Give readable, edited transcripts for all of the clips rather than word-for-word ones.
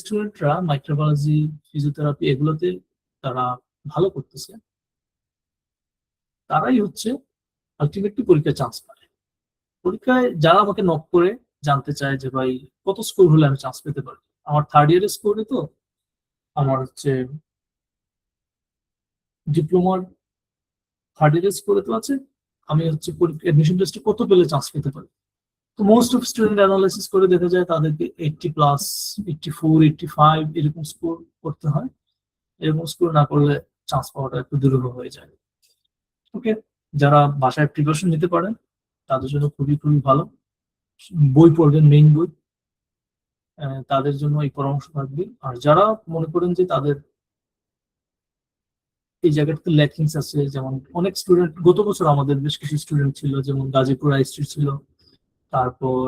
স্টুডেন্টরা microbiology, physiotherapy এগুলোতে তারা ভালো করতেছে, তারাই হচ্ছে আলটিমেটলি পরীক্ষায় চান্স পায়। পরীক্ষায় যারা আমাকে নক করে জানতে চায় যে ভাই কত স্কোর হলে আমি চান্স পেতে পারি, আমার থার্ড ইয়ারের স্কোরে তো আমার হচ্ছে ডিপ্লোমার থার্ড ইয়ারের স্কোরে তো আছে, আমি হচ্ছে পরীক্ষা অ্যাডমিশন টেস্টে কত পেলে চান্স পেতে পারি। তো মোস্ট অফ স্টুডেন্ট অ্যানালাইসিস করে দেখা যায় তাদেরকে 80+, 84, 85 এরকম স্কোর করতে হয়। এরকম স্কোর না করলে চান্স পাওয়াটা একটু দুরূহ হয়ে যায়। ওকে, যারা বাসায় প্রিপারেশন নিতে পারেন তাদের জন্য খুবই খুবই ভালো। বই পড়বেন, মেইন বই, তাদের জন্য এই পরামর্শ থাকবে। আর যারা মনে করেন যে তাদের এই জায়গাটাতে ল্যাকিংস আছে, যেমন অনেক স্টুডেন্ট গত বছর আমাদের বেশ কিছু স্টুডেন্ট ছিল, যেমন গাজীপুর আইএসটি ছিল, তারপর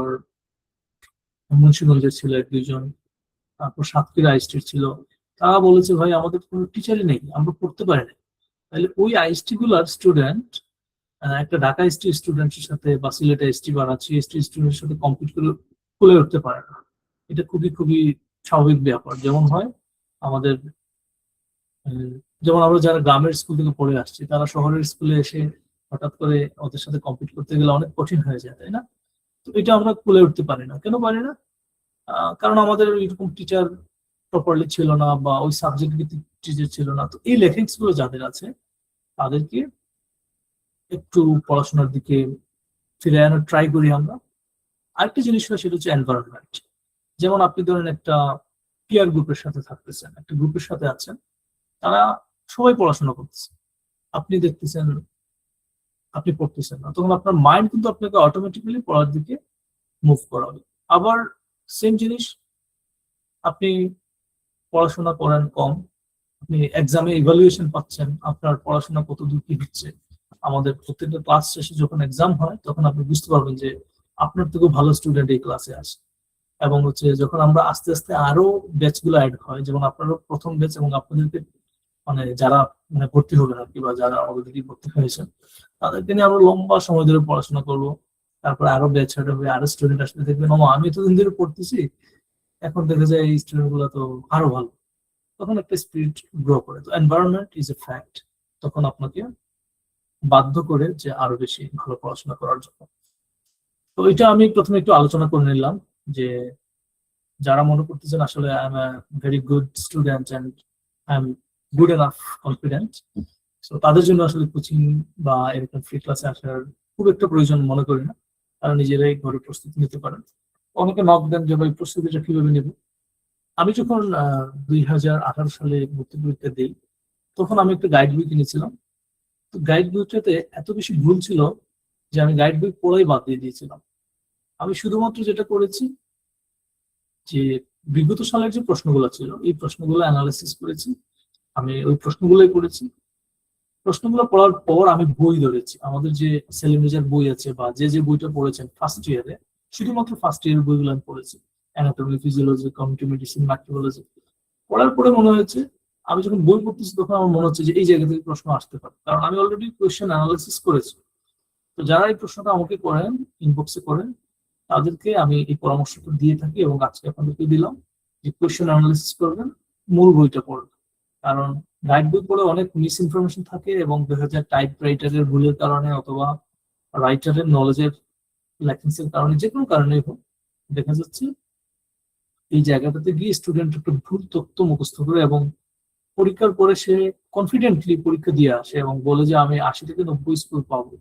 মুন্সিগঞ্জের ছিল এক দুইজন, তারপর সাতক্ষীরা আইএসটি ছিল। তারা বলেছে ভাই আমাদের কোনো টিচারই নেই, আমরা পড়তে পারি না। তাহলে ওই আইএসটি গুলার স্টুডেন্ট একটা ঢাকা এসটি স্টুডেন্টের সাথে বা সিলেট এসটি বা রাজশাহী এসটি স্টুডেন্টের সাথে কম্পিট করে খুলে উঠতে পারে না। এটা খুবই খুবই স্বাভাবিক ব্যাপার। যেমন হয় আমাদের যেমন আমরা যারা গ্রামের স্কুল থেকে পড়ে আসছি, তারা শহরের স্কুলে এসে হঠাৎ করে ওদের সাথে কম্পিট করতে গেলে অনেক কঠিন হয়ে যায়, তাই না? তো এটা আমরা খুলে উঠতে পারি না। কেন পারি না? কারণ আমাদের এরকম টিচার প্রপারলি ছিল না, বা ওই সাবজেক্ট ভিত্তিক টিচার ছিল না। তো এই লেখিংস গুলো যাদের আছে তাদেরকে একটু পড়াশোনার দিকে ফিরে আনার ট্রাই করি আমরা। আরেকটা জিনিস হয়, সেটা হচ্ছে এনভায়রনমেন্ট। যেমন আপনি ধরেন একটা পিয়ার গ্রুপের সাথে থাকতেছেন, একটা গ্রুপের সাথে আছেন, তারা সবাই পড়াশোনা করতেছে, আপনি দেখতেছেন আপনি পড়তেছেন না, তখন আপনার মাইন্ড কিন্তু আপনাকে অটোমেটিক্যালি পড়ার দিকে মুভ করাবে। আবার সেম জিনিস, আপনি পড়াশোনা করেন কম, আপনি এক্সামে ইভালুয়েশন পাচ্ছেন, আপনার পড়াশোনা কত দূর কি হচ্ছে। আমাদের প্রত্যেকটা ক্লাস শেষে যখন এক্সাম হয় তখন আপনি বুঝতে পারবেন যে আপনার থেকেও ভালো স্টুডেন্ট এই ক্লাসে আসে। এবং হচ্ছে যখন আমরা আস্তে আস্তে আরো ব্যাচ গুলো অ্যাড হয়, যেমন আপনারও প্রথম ব্যাচ এবং আপনাদেরকে মানে যারা মানে ভর্তি হবেন আর কি, বা যারা অলরেডি ভর্তি হয়েছেন, তাদেরকে নিয়ে আমরা লম্বা সময় ধরে পড়াশোনা করবো। তারপরে আরো ব্যাচ অ্যাড হবে, আরো স্টুডেন্ট আসলে দেখবেন ও আমি এতদিন ধরে পড়তেছি, এখন দেখা যায় এই স্টুডেন্ট গুলো তো আরো ভালো। তখন একটা স্পিরিট গ্রো করে। তো এনভায়রনমেন্ট ইজ এ ফ্যাক্ট, তখন আপনাকে বাধ্য করে যে আরো বেশি ভালো পড়াশোনা করার জন্য। তো এটা আমি প্রথমে একটু আলোচনা করে নিলাম যে যারা মনে করতেছেন আসলে I am very good student and I am good enough confident, তো তাদের জন্য আসলে কোচিং বা এরকম ফ্রি ক্লাসে আসার খুব একটা প্রয়োজন মনে করি না। তারা নিজেরাই ঘরে প্রস্তুতি নিতে পারেন। অনেকে নক দেন যে ভাই প্রস্তুতিটা কিভাবে নেব। আমি যখন 2018 সালে ভর্তি পরীক্ষা দিই, তখন আমি একটা গাইড বই কিনেছিলাম। তো গাইড বইটাতে এত বেশি ভুল ছিল যে আমি গাইড বই পড়াই বাদ দিয়ে দিয়েছিলাম। আমি শুধুমাত্র যেটা করেছি যে বিগত সালের যে প্রশ্নগুলো ছিল এই প্রশ্নগুলো অ্যানালাইসিস করেছি, আমি ওই প্রশ্নগুলোই করেছি। প্রশ্নগুলো পড়ার পর আমি বই ধরেছি, আমাদের যে সেলিমেজার বই আছে বা যে যে বইটা পড়েছেন ফার্স্ট ইয়ারে, শুধুমাত্র ফার্স্ট ইয়ারের বইগুলো আমি পড়েছি। Anatomy, physiology, community medicine, microbiology. পড়ার পরে মনে হয়েছে, আমি যখন বই পড়তেছি তখন আমার মনে হচ্ছে যে এই জায়গা থেকে প্রশ্ন আসতে পারে, কারণ আমি অলরেডি কোয়েশ্চেন অ্যানালাইসিস করেছি। তো যারা এই প্রশ্নটা আমাকে করেন, ইনবক্সে করেন, তাদেরকে আমি এই পরামর্শটা দিয়ে থাকি এবং আজকে আপনাদেরকে দিলাম যে কোয়েশ্চেন অ্যানালাইসিস করবেন, মূল বইটা পড়বেন। কারণ গাইড বই পড়ে অনেক মিস ইনফরমেশন থাকে এবং দেখা যায় টাইপ রাইটারের ভুলের কারণে অথবা রাইটারের নলেজের ল্যাকিংস এর কারণে, যে কোনো কারণেই হোক, দেখা যাচ্ছে এই জায়গাটাতে গিয়ে স্টুডেন্ট একটা ভুল তথ্য মুখস্থ করে এবং পরীক্ষার পরে সে কনফিডেন্টলি পরীক্ষা দিয়ে আসে এবং বলে যে আমি 80 থেকে 90 স্কোর পাবো,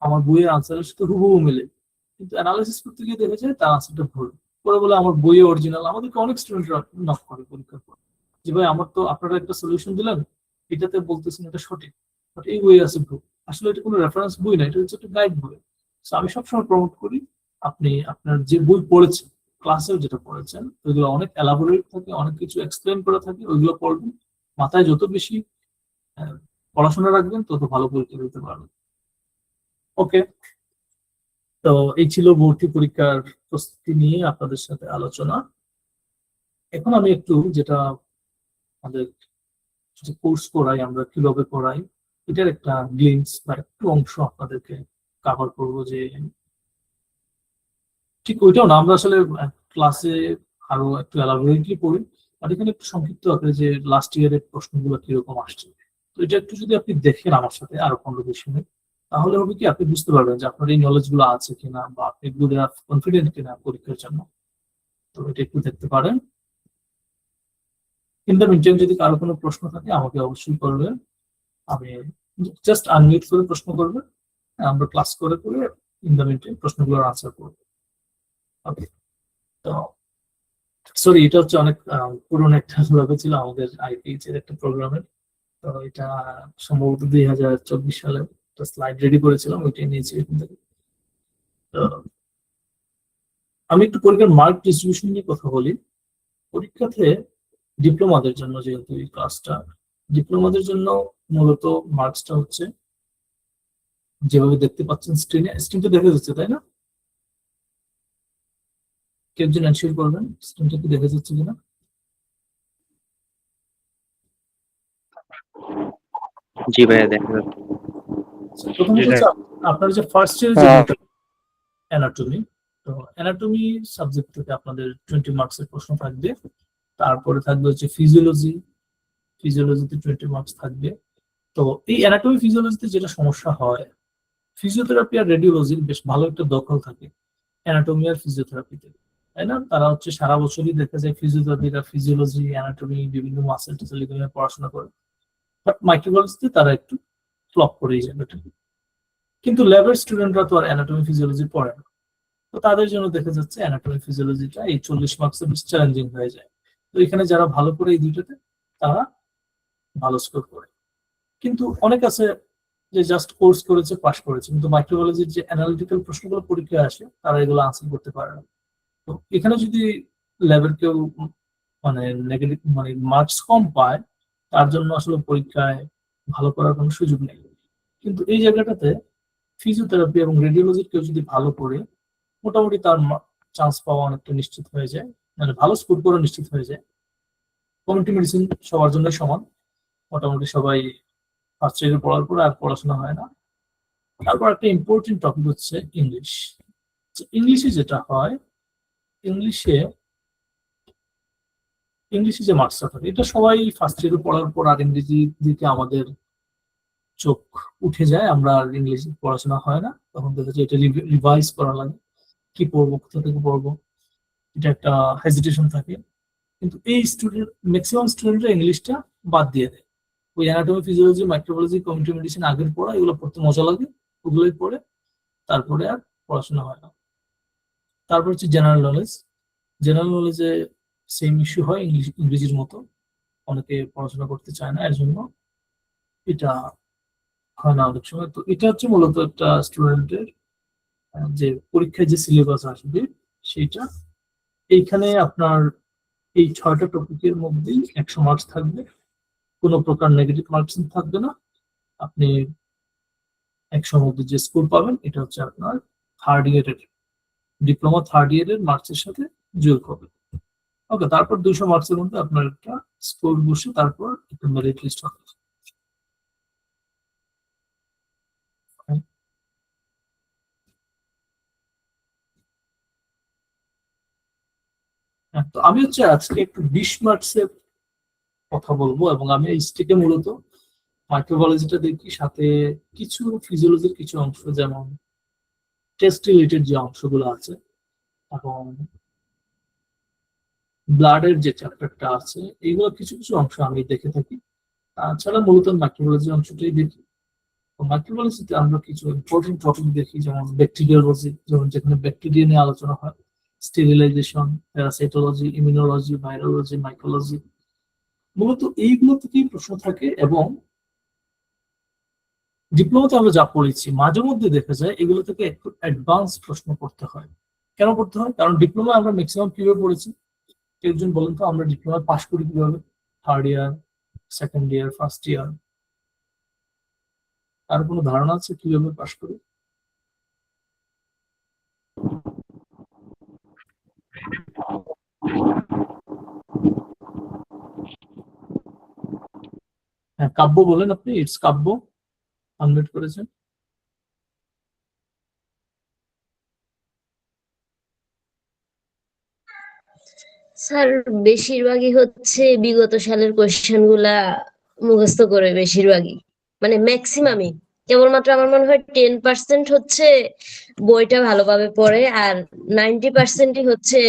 আমার বইয়ের আনসারের সাথে হুবহু মেলে। কিন্তু অ্যানালাইসিস করতে গিয়ে দেখা যায় তার আনসারটা ভুল। পরে বলে আমার বইয়ে অরিজিনাল। আমাদেরকে অনেক স্টুডেন্টরা নক করে পরীক্ষার পর যে ভাই আমার তো আপনারা একটা সলিউশন দিলেন, এটাতে বলতেছেন এটা সঠিক, বাট এই বই আছে ভুল। আসলে এটা কোনো রেফারেন্স বই না, এটা হচ্ছে একটা গাইড বই। তো আমি সবসময় প্রমোট করি আপনি আপনার যে বই পড়েছেন, ক্লাসেও যেটা পড়েছেন, ওইগুলো অনেক এলাবোরেট থাকে, অনেক কিছু এক্সপ্লেন করা থাকে, ওইগুলো পড়বেন। মাথায় যত বেশি আহ, পড়াশোনা রাখবেন তত ভালো পরীক্ষা দিতে পারবেন। ওকে, তো এই ছিল ভর্তি পরীক্ষার প্রস্তুতি নিয়ে আপনাদের সাথে আলোচনা। এখন আমি একটু যেটা আমাদের যে কোর্স করাই, আমরা কিভাবে করাই, এটার একটা গ্লিমস বা একটু অংশ আপনাদেরকে কভার করবো। যে ঠিক ওইটাও না, আমরা আসলে ক্লাসে আরো একটু এলাবোরেটলি পড়ি, আর এখানে একটু সংক্ষিপ্ত আকারে যে লাস্ট ইয়ারের প্রশ্নগুলো কিরকম আসছে, তো এটা একটু যদি আপনি দেখেন আমার সাথে আরো 15-20 মিনিট, তাহলে হবে কি আপনি বুঝতে পারবেন যে আপনার এই নলেজ গুলো আছে কিনা বা আপনি গুড এনাফ কনফিডেন্ট কিনা পরীক্ষার জন্য। তো এটা একটু দেখতে পারেন। ইন দ্য মিনটাইম যদি কারো কোনো প্রশ্ন থাকে আমাকে অবশ্যই করবেন। আমি জাস্ট আনমিউট করে প্রশ্ন করবেন, আমরা ক্লাস করে করে ইন দ্য মিনটাইম প্রশ্নগুলোর আনসার করবো। ওকে, তো সরি, এটা হচ্ছে অনেক পুরনো একটা লোগো ছিল আমাদের আইপিএইচ এর একটা প্রোগ্রামের। তো এটা সম্ভবত 2024 সালে একটা স্লাইড রেডি করেছিলাম, ওইটাই নিয়েছি এখান থেকে। তো আমি একটু পরীক্ষার মার্ক ডিস্ট্রিবিউশন নিয়ে কথা বলি। পরীক্ষাতে ডিপ্লোমাদের জন্য, যেহেতু এই ক্লাসটা ডিপ্লোমাদের জন্য, মূলত মার্কসটা হচ্ছে যেভাবে দেখতে পাচ্ছেন স্ক্রিনে, স্ক্রিনটা দেখা যাচ্ছে তাই না? কেউ একজন এনশিওর করবেন স্ক্রিনটা কি দেখা যাচ্ছে কিনা। জি ভাইয়া, দেখা যাচ্ছে। প্রথমত হচ্ছে আপনার যে ফার্স্ট ইয়ার যে অ্যানাটমি, তো অ্যানাটমি সাবজেক্ট থেকে আপনাদের 20 মার্কসের প্রশ্ন থাকবে। তারপরে থাকবে হচ্ছে ফিজিওলজি, ফিজিওলজিতে 20 মার্কস থাকবে। তো এই অ্যানাটমি ফিজিওলজিতে যেটা সমস্যা হয়, ফিজিওথেরাপি আর রেডিওলজির বেশ ভালো একটা দখল থাকে অ্যানাটমি আর ফিজিওথেরাপিতে, তাই না? তারা হচ্ছে সারা বছরই দেখা যায় ফিজিওথেরাপিরা ফিজিওলজি, অ্যানাটমি, বিভিন্ন মাসেল টাসেল এগুলো নিয়ে পড়াশোনা করে। বাট মাইক্রোবায়োলজিতে তারা একটু ফ্লপ করেই যাবে। কিন্তু ল্যাবের স্টুডেন্টরা তো আর অ্যানাটমি ফিজিওলজি পড়ে না, তো তাদের জন্য দেখা যাচ্ছে অ্যানাটমি ফিজিওলজিটা এই 40 মার্কসে বেশ চ্যালেঞ্জিং হয়ে যায়। তো এখানে যারা ভালো করে এই দুইটাতে, তারা ভালো স্কোর করে। কিন্তু অনেক আছে যে জাস্ট কোর্স করেছে, পাশ করেছে, কিন্তু মাইক্রোবায়োলজির যে অ্যানালিটিক্যাল প্রশ্নগুলো পরীক্ষায় আসে তারা এগুলো আনসার করতে পারে না। তো এখানে যদি ল্যাবের কেউ মানে নেগেটিভ মানে মার্কস কম পায়, তার জন্য আসলে পরীক্ষায় ভালো করার কোনো সুযোগ নেই। কিন্তু এই জায়গাটাতে ফিজিওথেরাপি এবং রেডিওলজির কেউ যদি ভালো করে, মোটামুটি তার চান্স পাওয়া অনেকটা নিশ্চিত হয়ে যায়, মানে ভালো স্কোর করা নিশ্চিত হয়ে যায়। কমিউনিটি মেডিসিন সবার জন্যই সমান, মোটামুটি সবাই ফার্স্ট ইয়ারে পড়ার পর আর পড়াশোনা হয় না। তারপর একটা ইম্পর্টেন্ট টপিক হচ্ছে ইংলিশ। ইংলিশে যেটা হয়, ইংলিশে ইংলিশে যে মার্কসটা থাকে, এটা সবাই ফার্স্ট ইয়ারে পড়ার পর আর ইংরেজি দিকে আমাদের চোখ উঠে যায়, আমরা আর ইংরেজি পড়াশোনা হয় না, তখন দেখা যায় এটা রিভাইজ করা লাগে, কি পড়বো, কোথা থেকে পড়বো, এটা একটা হেজিটেশন থাকে। কিন্তু এই স্টুডেন্ট, ম্যাক্সিমাম স্টুডেন্টরা ইংলিশটা বাদ দিয়ে দেয়। ওই anatomy, physiology, microbiology, community medicine আগের পড়া, এগুলো পড়তে মজা লাগে, ওগুলোই পড়ে, তারপরে আর পড়াশোনা হয় না। তারপর হচ্ছে জেনারেল নলেজ। জেনারেল নলেজে সেম ইস্যু হয়, ইংরেজির মতো, অনেকে পড়াশোনা করতে চায় না, এর জন্য এটা হয় না অনেক সময়। তো এটা হচ্ছে মূলত একটা স্টুডেন্টের যে পরীক্ষায় যে সিলেবাস আসবে সেইটা। এইখানে আপনার এই 6টা টপিকের মধ্যেই 100 মার্কস থাকবে, কোনো প্রকার নেগেটিভ মার্কস থাকবে না। আপনি 100 মধ্যে যে স্কোর পাবেন এটা হচ্ছে আপনার থার্ড ইয়ারের, ডিপ্লোমা থার্ড ইয়ারের মার্কসের সাথে যোগ হবে। ওকে, তারপর 200 মার্কসের মধ্যে আপনার একটা স্কোর বসে তারপর একটা মেরিট লিস্ট হবে। হ্যাঁ, তো আমি হচ্ছে আজকে একটু 20 মার্কসের কথা বলবো, এবং আমি এই স্টেকে মূলত মাইক্রোবায়োলজিটা দেখি, সাথে কিছু ফিজিওলজির কিছু অংশ, যেমন টেস্ট রিলেটেড যে অংশগুলো আছে, এবং ব্লাডের যে চ্যাপ্টারটা আছে, এইগুলো কিছু কিছু অংশ আমি দেখে থাকি। তাছাড়া মূলত মাইক্রোবায়োলজি অংশটাই দেখি। মাইক্রোবায়োলজিতে আমরা কিছু ইম্পর্টেন্ট টপিক দেখি, যেমন ব্যাকটেরিয়ালজি, যেমন যেখানে ব্যাকটেরিয়া নিয়ে আলোচনা হয়, স্টেরিলাইজেশন, প্যারাসাইটোলজি, ইমিউনোলজি, ভাইরোলজি, মাইক্রোলজি, মূলত এইগুলো থেকেই প্রশ্ন থাকে। এবং ডিপ্লোমাতে আমরা যা পড়েছি মাঝে মধ্যে দেখা যায় এগুলো থেকে একটু অ্যাডভান্স প্রশ্ন করতে হয়। কেন করতে হয়? কারণ ডিপ্লোমা আমরা ম্যাক্সিমাম কিভাবে পড়েছি, কেউ একজন বলেন তো আমরা ডিপ্লোমা পাস করি কিভাবে? Third year, second year, first year, আর কোনো ধারণা আছে কিভাবে পাস করি? হ্যাঁ, কাব্য বলেন আপনি, ইটস কাব্য আনমিউট করেছেন। স্যার বেশিরভাগই হচ্ছে বিগত সালের কোয়েশ্চেন গুলা মুখস্থ করে বেশিরভাগই, মানে ম্যাক্সিমামই। কেবলমাত্র আমার মনে হয় 10% হচ্ছে বইটা ভালোভাবে পড়ে, আর 90%ই হচ্ছে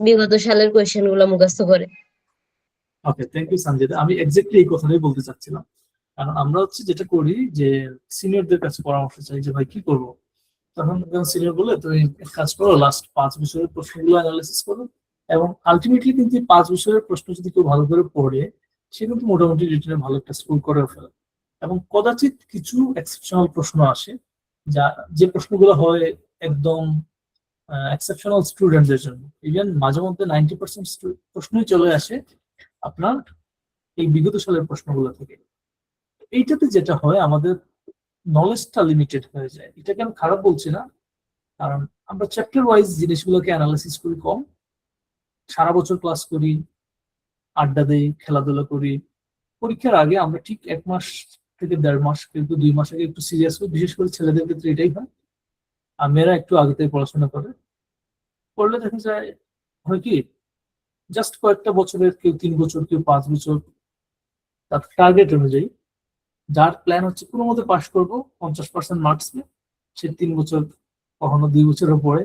বিগত সালের কোয়েশ্চেন গুলা মুখস্থ করে। ওকে, থ্যাংক ইউ সঞ্জিতা। আমি এক্স্যাক্টলি এই কথাটাই বলতে চাচ্ছিলাম। কারণ আমরা হচ্ছে যেটা করি যে সিনিয়রদের কাছে পরামর্শ চাই যে ভাই কি করবো। তখন সিনিয়র বলে তুমি এক কাজ করো, লাস্ট 5 বছরের প্রশ্নগুলো অ্যানালাইসিস করো, এবং আলটিমেটলি কিন্তু এই 5 বছরের প্রশ্ন যদি কেউ ভালো করে পড়ে, সে কিন্তু মোটামুটি রিটেনে ভালো একটা স্কোর করে ফেলে। এবং কদাচিৎ কিছু এক্সেপশনাল প্রশ্ন আসে, যা যে প্রশ্নগুলো হয় একদম এক্সেপশনাল স্টুডেন্টদের জন্য। ইভেন মাঝে মধ্যে 90% প্রশ্নই চলে আসে আপনার এই বিগত সালের প্রশ্নগুলো থেকে। এইটাতে যেটা হয়, আমাদের নলেজটা লিমিটেড হয়ে যায়। এটাকে আমি খারাপ বলছি না, কারণ আমরা চ্যাপ্টার ওয়াইজ জিনিসগুলোকে অ্যানালাইসিস করি কম, সারা বছর ক্লাস করি, আড্ডা দেই, খেলাধুলা করি। পরীক্ষার আগে আমরা ঠিক 1 মাস থেকে 1.5 মাস, কিন্তু 2 মাস আগে একটু সিরিয়াস হই। বিশেষ করে ছেলেদের ক্ষেত্রে এটাই হয়, আর মেয়েরা একটু আগে থেকে পড়াশোনা করে। করলে দেখা যায় হয় কি, জাস্ট কয়েকটা বছরের, কেউ 3 বছর, কেউ 5 বছর, তার টার্গেট অনুযায়ী যার প্ল্যান হচ্ছে কোনো মতে পাস করবো 50% মার্কস নিয়ে, সে 3 বছর, কখনো 2 বছরও পড়ে।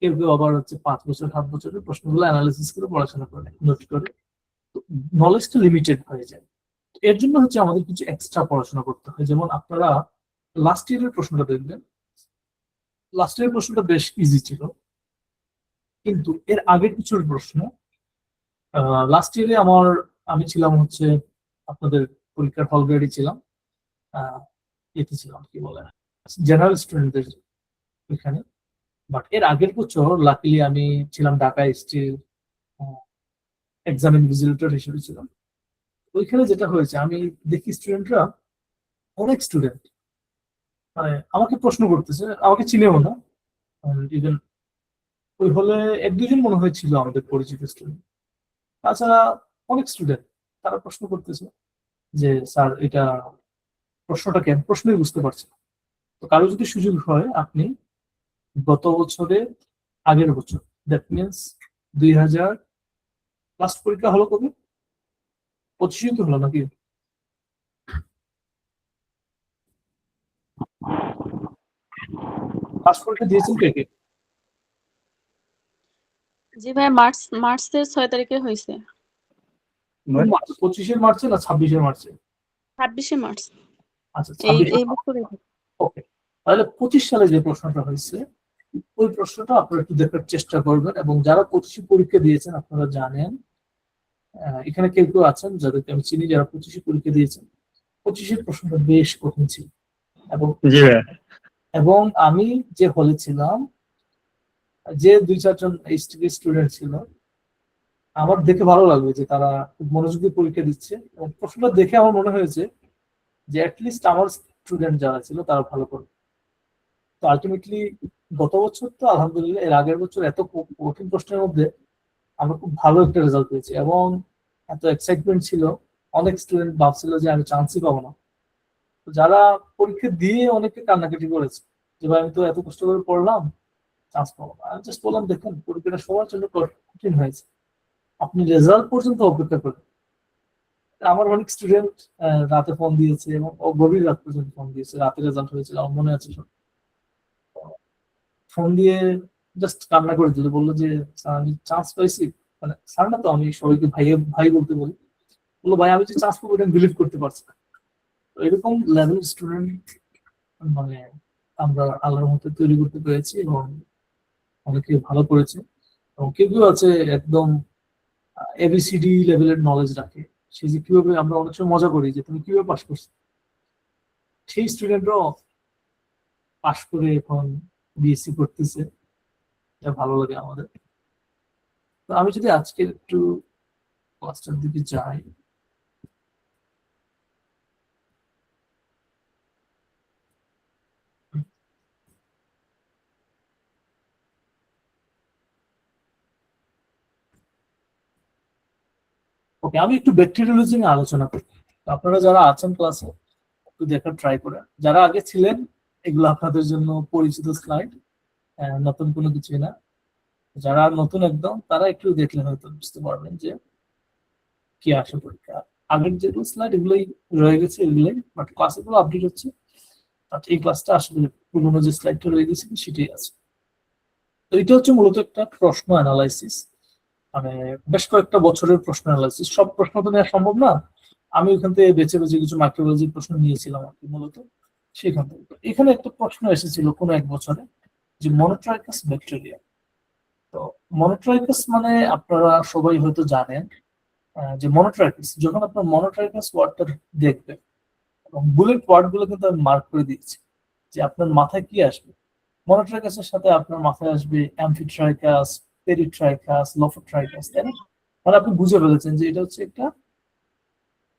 কেউ কেউ আবার হচ্ছে 5 বছর, 7 বছরের প্রশ্নগুলো অ্যানালিসিস করে পড়াশোনা করে, নোট করে। নলেজটা লিমিটেড হয়ে যায়। এর জন্য হচ্ছে আমাদের কিছু এক্সট্রা পড়াশোনা করতে হয়। যেমন আপনারা লাস্ট ইয়ারের প্রশ্নটা দেখবেন, লাস্ট ইয়ারের প্রশ্নটা বেশ ইজি ছিল, কিন্তু এর আগের কিছুর প্রশ্ন, লাস্ট ইয়ারে আমি ছিলাম হচ্ছে আপনাদের পরীক্ষার হল গাইডে ছিলাম, এতে ছিলাম কি বলে জেনারেল স্টুডেন্টদের ওইখানে। বাট এর আগের বছর লাকিলি আমি ছিলাম ঢাকা এসটির এক্সাম ইনভিজিলেটর হিসেবে ছিলাম। ওইখানে যেটা হয়েছে, আমি দেখি স্টুডেন্টরা, অনেক স্টুডেন্ট মানে আমাকে প্রশ্ন করতেছে, আমাকে চিনেও না। ইভেন ওই হলে 1-2 জন মনে হয়েছিল আমাদের পরিচিত স্টুডেন্ট। তাছাড়া অনেক স্টুডেন্ট, তারা প্রশ্ন করতেছে যে স্যার এটা প্রশ্নটা কেন, প্রশ্নই বুঝতে পারছি না। তো কারো যদি সুযোগ হয়, আপনি গত বছরে আগের বছর, দ্যাট মিনস 2000, লাস্ট পরীক্ষা হলো কবে, 25 তো হলো নাকি? লাস্ট পরীক্ষা দিয়েছেন কে কে? জি ভাই, মার্চের 6 তারিখে হয়েছে। 25 মার্চে না 26 মার্চে? 26 মার্চ। আচ্ছা, এই 26। এই বছরে। ওকে, তাহলে 25 সালে যে প্রশ্নটা হয়েছে, ওই প্রশ্নটা আপনারা একটু দেখার চেষ্টা করবেন। এবং যারা 25 পরীক্ষা দিয়েছেন, আপনারা জানেন, এখানে কেউ কেউ আছেন যাদেরকে আমি চিনি, যারা 25 পরীক্ষা দিয়েছেন। 25-এর প্রশ্নটা বেশ কঠিন ছিল। এবং এবং আমি যে হলে ছিলাম, যে 2-4 জন এইচটিভি স্টুডেন্ট ছিল, আমার দেখে ভালো লাগবে যে তারা খুব মনোযোগী পরীক্ষা দিচ্ছে। এবং প্রশ্নটা দেখে আমার মনে হয়েছে যে অ্যাটলিস্ট আমার স্টুডেন্ট যারা ছিল তারা ভালো করবে। তো আলটিমেটলি গত বছর তো আলহামদুলিল্লাহ, এর আগের বছর এত কঠিন প্রশ্নের মধ্যে আমরা খুব ভালো একটা রেজাল্ট পেয়েছি, এবং এত এক্সাইটমেন্ট ছিল। অনেক স্টুডেন্ট ভাবছিল যে আমি চান্সই পাবো না। তো যারা পরীক্ষা দিয়ে অনেকে কান্নাকাটি করেছে যে ভাই আমি তো এত কষ্ট করে পড়লাম, চান্স পাবো না। আমি জাস্ট বললাম দেখুন, পরীক্ষাটা সবার জন্য কঠিন হয়েছে, আপনি রেজাল্ট পর্যন্ত অপেক্ষা করেন। আমার অনেক স্টুডেন্ট রাতে ফোন দিয়েছে, এবং গভীর রাত পর্যন্ত ফোন দিয়েছে, রাতে রেজাল্ট হয়েছিল আমার মনে আছে সব। ফোন দিয়ে জাস্ট কান্না করে দিল, বললো যে স্যার আমি চান্স পাইছি। মানে স্যার না তো, আমি সবাইকে ভাই ভাই বলতে বলি। বললো ভাই আমি যে চান্স পাবো এটা বিলিভ করতে পারছি না। তো এরকম লেভেল স্টুডেন্ট মানে আমরা আল্লাহর মধ্যে তৈরি করতে পেরেছি, এবং অনেকে ভালো করেছে। এবং কেউ কেউ আছে একদম এবিসিডি লেভেলের নলেজ রাখে, সে যে কিভাবে, আমরা অনেক সময় মজা করি যে তুমি কিভাবে পাস করছো, সেই স্টুডেন্টরাও পাস করে এখন বিএসসি করতেছে। এটা ভালো লাগে আমাদের। তো আমি যদি আজকে একটু ক্লাসটার দিকে যাই, ওকে, আমি একটু ব্যাকটেরিওলজি নিয়ে আলোচনা করি। তো আপনারা যারা আছেন ক্লাসে একটু দেখার ট্রাই করেন, যারা আগে ছিলেন এগুলো আপনাদের জন্য পরিচিত স্লাইড, নতুন কোনো কিছুই না। যারা নতুন একদম তারা একটু দেখলে হয়তো বুঝতে পারবেন যে কি আসে পরীক্ষা। আগের যেগুলো স্লাইড এগুলোই রয়ে গেছে, এগুলোই বাট ক্লাসগুলো আপডেট হচ্ছে। বাট এই ক্লাসটা আসলে পুরোনো যে স্লাইডটা রয়ে গেছে সেটাই আছে। তো এটা হচ্ছে মূলত একটা প্রশ্ন অ্যানালাইসিস, মানে বেশ কয়েকটা বছরের প্রশ্ন অ্যানালাইসিস। সব প্রশ্ন তো নেওয়া সম্ভব না, আমি ওখান থেকে বেছে বেছে কিছু মাইক্রোবায়োলজির প্রশ্ন নিয়েছিলাম আর কি মূলত সেখান থেকে। তো এখানে একটা প্রশ্ন এসেছিল কোনো এক বছরে যে মনোট্রাইকাস ব্যাকটেরিয়া। তো মনোট্রাইকাস মানে আপনারা সবাই হয়তো জানেন যে মনোট্রাইকাস, যখন আপনার মনোট্রাইকাস ওয়ার্ডটা দেখবেন এবং বুলেট ওয়ার্ড গুলো কিন্তু আমি মার্ক করে দিয়েছি যে আপনার মাথায় কি আসবে। মনোট্রাইকাসের সাথে আপনার মাথায় আসবে অ্যামফিট্রাইকাস, পেরিট্রাইকাস, লোফোট্রাইকাস, তাই না? মানে আপনি বুঝে ফেলেছেন যে এটা হচ্ছে একটা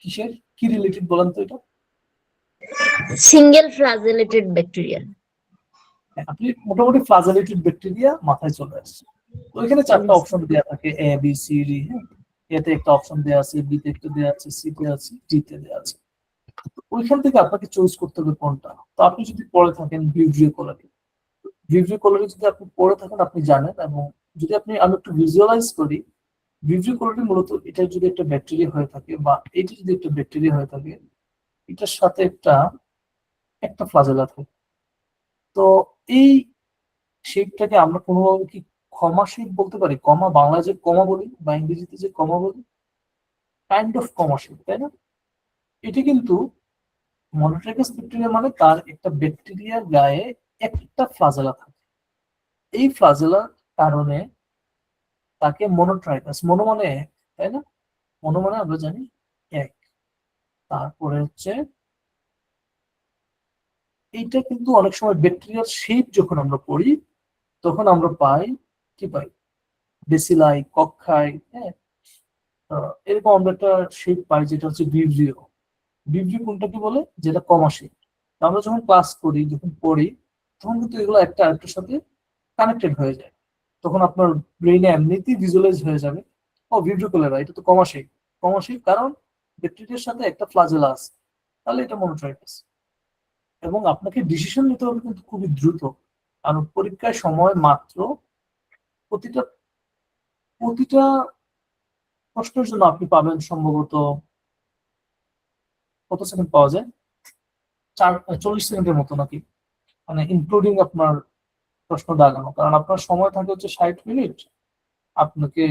কিসের কি রিলেটেড বলেন তো এটা। Single flagellated bacteria. আপনি মোটামুটি ফ্লাজেলেটেড ব্যাকটেরিয়া মাথায় চলে আসছে। তো এখানে চারটা অপশন দেওয়া থাকে এ বি সি ডি। হ্যাঁ, এতে একটা অপশন দেওয়া আছে, বি তে একটা দেওয়া আছে, সি তে আছে, ডি তে দেওয়া আছে। ওইখান থেকে আপনাকে চয়েস করতে হবে কোনটা। তো আপনি যদি পড়ে থাকেন ভিব্রিও কোলারি, ভিব্রিও কোলারি যদি আপনি পড়ে থাকেন আপনি জানেন। এবং যদি আমি একটু ভিজুয়ালাইজ করি, ভিব্রিও কোলারি মূলত এটা যদি একটা ব্যাকটেরিয়া হয়ে থাকে বা এটি যদি একটা ব্যাকটেরিয়া হয়ে থাকে, এটার সাথে একটা একটা ফ্লাজেলা থাকে। তো এই শেপটাকে আমরা কোনোভাবে কি কমা শেপ বলতে পারি? কমা, বাংলায় যে কমা বলি বা ইংরেজিতে যে কমা বলি, কাইন্ড অফ কমা শেপ, তাই না? এটি কিন্তু মনোট্রাইকাস ব্যাকটেরিয়া মানে তার একটা ব্যাকটেরিয়ার গায়ে একটা ফ্লাজেলা থাকে। এই ফ্লাজেলার কারণে তাকে মনোট্রাইকাস, মনো মানে এক, তাই না? মনো মানে আমরা জানি এক। তারপরে হচ্ছে এইটা কিন্তু অনেক সময় ব্যাকটেরিয়ার শেপ যখন আমরা পড়ি তখন আমরা পাই কি পাই, বেসিলাই, কক্ষাই, হ্যাঁ, এরকম আমরা একটা শেপ পাই যেটা হচ্ছে ভিব্রিও। ভিব্রিও কোনটাকে বলে? যেটা কমা শেপ। আমরা যখন ক্লাস করি, যখন পড়ি, তখন কিন্তু এগুলো একটা আরেকটার সাথে কানেক্টেড হয়ে যায়। তখন আপনার ব্রেইনে এমনিতেই ভিজুয়ালাইজ হয়ে যাবে, ও ভিব্রিও কোলেরা, এটা তো কমা শেপ। কমা শেপ কারণ ব্যাকটেরিয়ার সাথে একটা ফ্লাজেলা আছে, তাহলে এটা মনোট্রাইকাস। এবং আপনাকে ডিসিশন নিতে হবে কিন্তু খুবই দ্রুত, কারণ পরীক্ষায় সময় মাত্র প্রতিটা প্রতিটা প্রশ্নের জন্য আপনি পাবেন সম্ভবত কত সেকেন্ড পাওয়া যায়, 40 সেকেন্ডের মতো নাকি, মানে ইনক্লুডিং আপনার প্রশ্ন দাগানো। কারণ আপনার সময় থাকে হচ্ছে 60 মিনিট। আপনাকে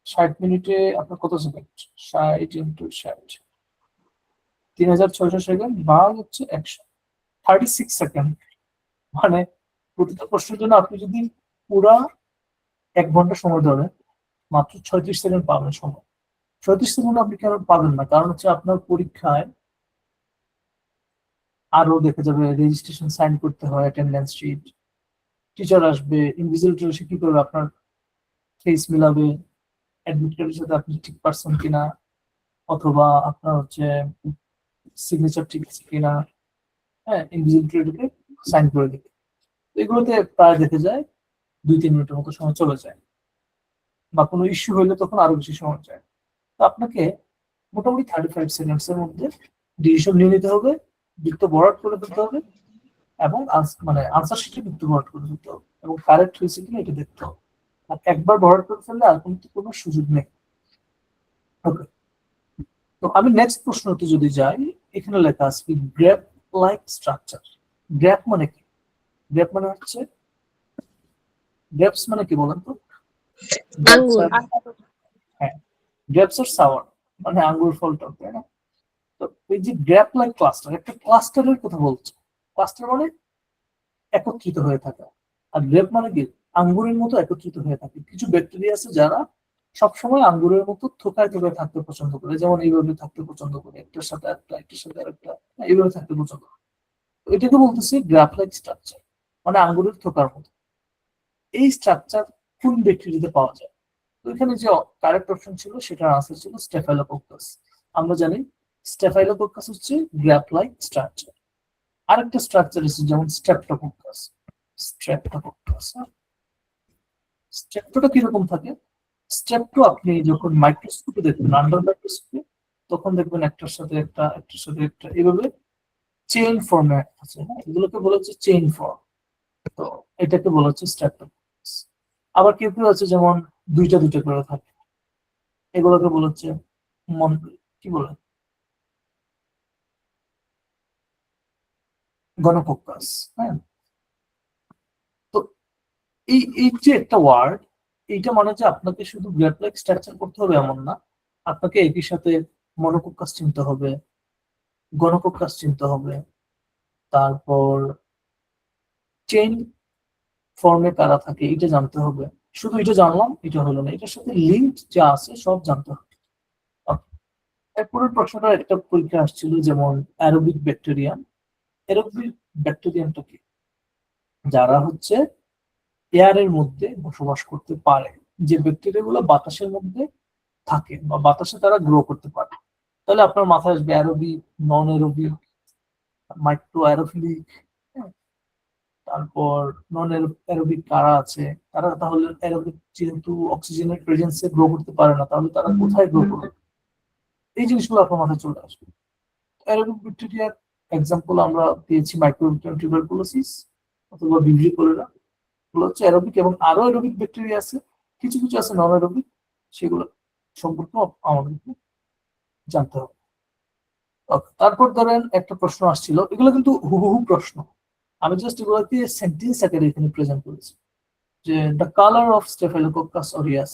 60 মিনিটে আপনার কত সেকেন্ড, 60 × 60, 3600 সেকেন্ড ভাগ হচ্ছে 100, 36 সেকেন্ড। মানে প্রতিটা প্রশ্নের জন্য আপনি যদি পুরা 1 ঘন্টা সময় ধরেন, মাত্র 36 সেকেন্ড পাবেন সময়। 36 সেকেন্ড আপনি কেন পাবেন না? কারণ হচ্ছে আপনার পরীক্ষায় আরো দেখা যাবে রেজিস্ট্রেশন সাইন করতে হয়, অ্যাটেন্ডেন্স শিট, টিচার আসবে, ইনভিজিলেটর এসে কি করবে, আপনার ফেস মিলাবে, অ্যাডমিট কার্ডের সাথে আপনি ঠিক পারছেন কিনা, অথবা আপনার হচ্ছে সিগনেচার ঠিক আছে কিনা, হ্যাঁ, ইনভিজিলেটরকে সাইন করে দেবে। এগুলোতে প্রায় দেখে যায় 2-3 মিনিটের মতো সময় চলে যায়, বা কোনো ইস্যু হইলে তখন আরো বেশি সময় যায়। তো আপনাকে মোটামুটি 35 সেকেন্ডস এর মধ্যে ডিসিশন নিয়ে নিতে হবে, বৃত্ত বরাদ করে ফেলতে হবে, এবং মানে আনসার শিটে বৃত্ত বরাদ করে ফেলতে হবে, এবং কারেক্ট হয়েছে কিনা এটা দেখতে হবে। আর একবার বরাদ করে ফেললে আর কিন্তু কোনো সুযোগ নেই। ওকে, তো আমি নেক্সট প্রশ্নতে যদি যাই, এখানে লেখা আছে কি গ্র্যাপ লাইক স্ট্রাকচার। গ্র্যাপ মানে কি? গ্র্যাপ মানে হচ্ছে, গ্রেপস মানে কি বলেন তো? আঙ্গুর। হ্যাঁ, গ্রেপস আর সাওয়ার, মানে আঙ্গুর ফলটা, তাই না? তো এই যে গ্র্যাপ লাইক ক্লাস্টার, একটা ক্লাস্টারের কথা বলছে। ক্লাস্টার মানে একত্রিত হয়ে থাকা। আর গ্রেপ মানে কি? আঙ্গুরের মতো একত্রিত হয়ে থাকে। কিছু ব্যাকটেরিয়া আছে যারা সবসময় আঙ্গুরের মতো থোকায় থোকায় থাকতে পছন্দ করে, যেমন এইভাবে থাকতে পছন্দ করে, একটার সাথে একটা, একটার সাথে আরেকটা, এইভাবে থাকতে পছন্দ করে। এটাকে বলতেছি গ্রাফ লাইক স্ট্রাকচার, মানে আঙ্গুরের থোকার মতো। এই স্ট্রাকচার কোন ব্যাকটেরিয়াতে পাওয়া যায়? তো এখানে যে কারেক্ট অপশন ছিল সেটার আনসার ছিল স্টেফাইলোকোকাস। আমরা জানি স্টেফাইলোকোকাস হচ্ছে গ্রাফ লাইক স্ট্রাকচার। আরেকটা স্ট্রাকচার আছে যেমন স্ট্রেপ্টোকোকাস। স্ট্রেপ্টোকোকাস, স্ট্রেপ্টোটা কিরকম থাকে? স্ট্রেপ্টো আপনি যখন মাইক্রোস্কোপে দেখবেন, আন্ডার মাইক্রোস্কোপে, তখন দেখবেন একটার সাথে একটা, একটার সাথে একটা, এইভাবে চেইন ফর্মে আছে। হ্যাঁ, এগুলোকে বলা হচ্ছে চেইন ফর্ম। তো এটাকে বলা হচ্ছে স্ট্রেপ্টো। আবার কেউ কেউ আছে যেমন দুইটা দুইটা করে থাকে, এগুলোকে বলা হচ্ছে কি বলে, গণকক্কাস। হ্যাঁ, তো এই যে একটা ওয়ার্ড, এইটা মানে যে আপনাকে শুধু গ্রেড লাইক স্ট্রাকচার করতে হবে এমন না, আপনাকে একই সাথে মনোকক্কাস চিনতে হবে, গণকক্কাস চিনতে হবে, তারপর চেইন ফর্মে কারা থাকে এটা জানতে হবে। শুধু এটা জানলাম এটা হলো না, এটার সাথে লিঙ্ক যা আছে সব জানতে হবে। এরপরের প্রশ্নটা একটা পরীক্ষা আসছিল, যেমন অ্যারোবিক ব্যাকটেরিয়াম। অ্যারোবিক ব্যাকটেরিয়ামটা কি? যারা হচ্ছে এয়ারের মধ্যে বসবাস করতে পারে, যে ব্যাকটেরিয়া গুলো বাতাসের মধ্যে থাকে বা বাতাসে তারা গ্রো করতে পারে। তাহলে আপনার মাথায় আসবে অ্যারোবিক, নন অ্যারোবিক, মাইক্রো অ্যারোফিলিক। তারপর নন অ্যারোবিক কারা আছে, তারা তাহলে অ্যারোবিক যেহেতু অক্সিজেনের প্রেজেন্সে গ্রো করতে পারে না, তাহলে তারা কোথায় গ্রো করবে? এই জিনিসগুলো আপনার মাথায় চলে আসবে। অ্যারোবিক ব্যাকটেরিয়ার এক্সাম্পল আমরা পেয়েছি মাইক্রোবিয়াম টিউবারকুলোসিস অথবা ভিব্রিও কলেরা, এগুলো হচ্ছে অ্যারোবিক। এবং আরো অ্যারোবিক ব্যাকটেরিয়া আছে, কিছু কিছু আছে নন অ্যারোবিক, সেগুলো সম্পর্কে আমাদেরকে জানতে হবে। তারপর ধরেন একটা প্রশ্ন আসছিল, এগুলো কিন্তু হুবহু প্রশ্ন, আমি জাস্ট এগুলোকে সেন্টেন্স আকারে এখানে প্রেজেন্ট করেছি, যে the colour of staphylococcus aureus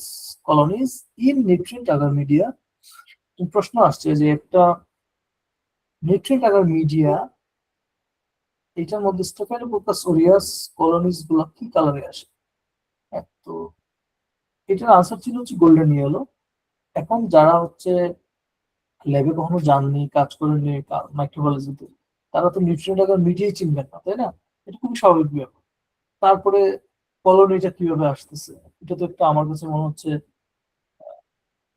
colonies in nutrient agar media. প্রশ্ন আসছে যে একটা নিউট্রিয়েন্ট আগার মিডিয়া, এটার মধ্যে স্টেফিলোকক্কাস অরিয়াস কলোনিজ গুলো কি কালারে আসে? তো এটার আনসার ছিল হচ্ছে গোল্ডেন ইয়েলো। এখন যারা হচ্ছে ল্যাবে কখনো যাননি, কাজ করেননি মাইক্রোবায়োলজিতে, তারা তো নিউট্রিয়েন্ট আগার মিডিয়াই চিনবেন না, তাই না? এটা খুবই স্বাভাবিক ব্যাপার। তারপরে কলোনিটা কিভাবে আসতেছে, এটা তো একটা আমার কাছে মনে হচ্ছে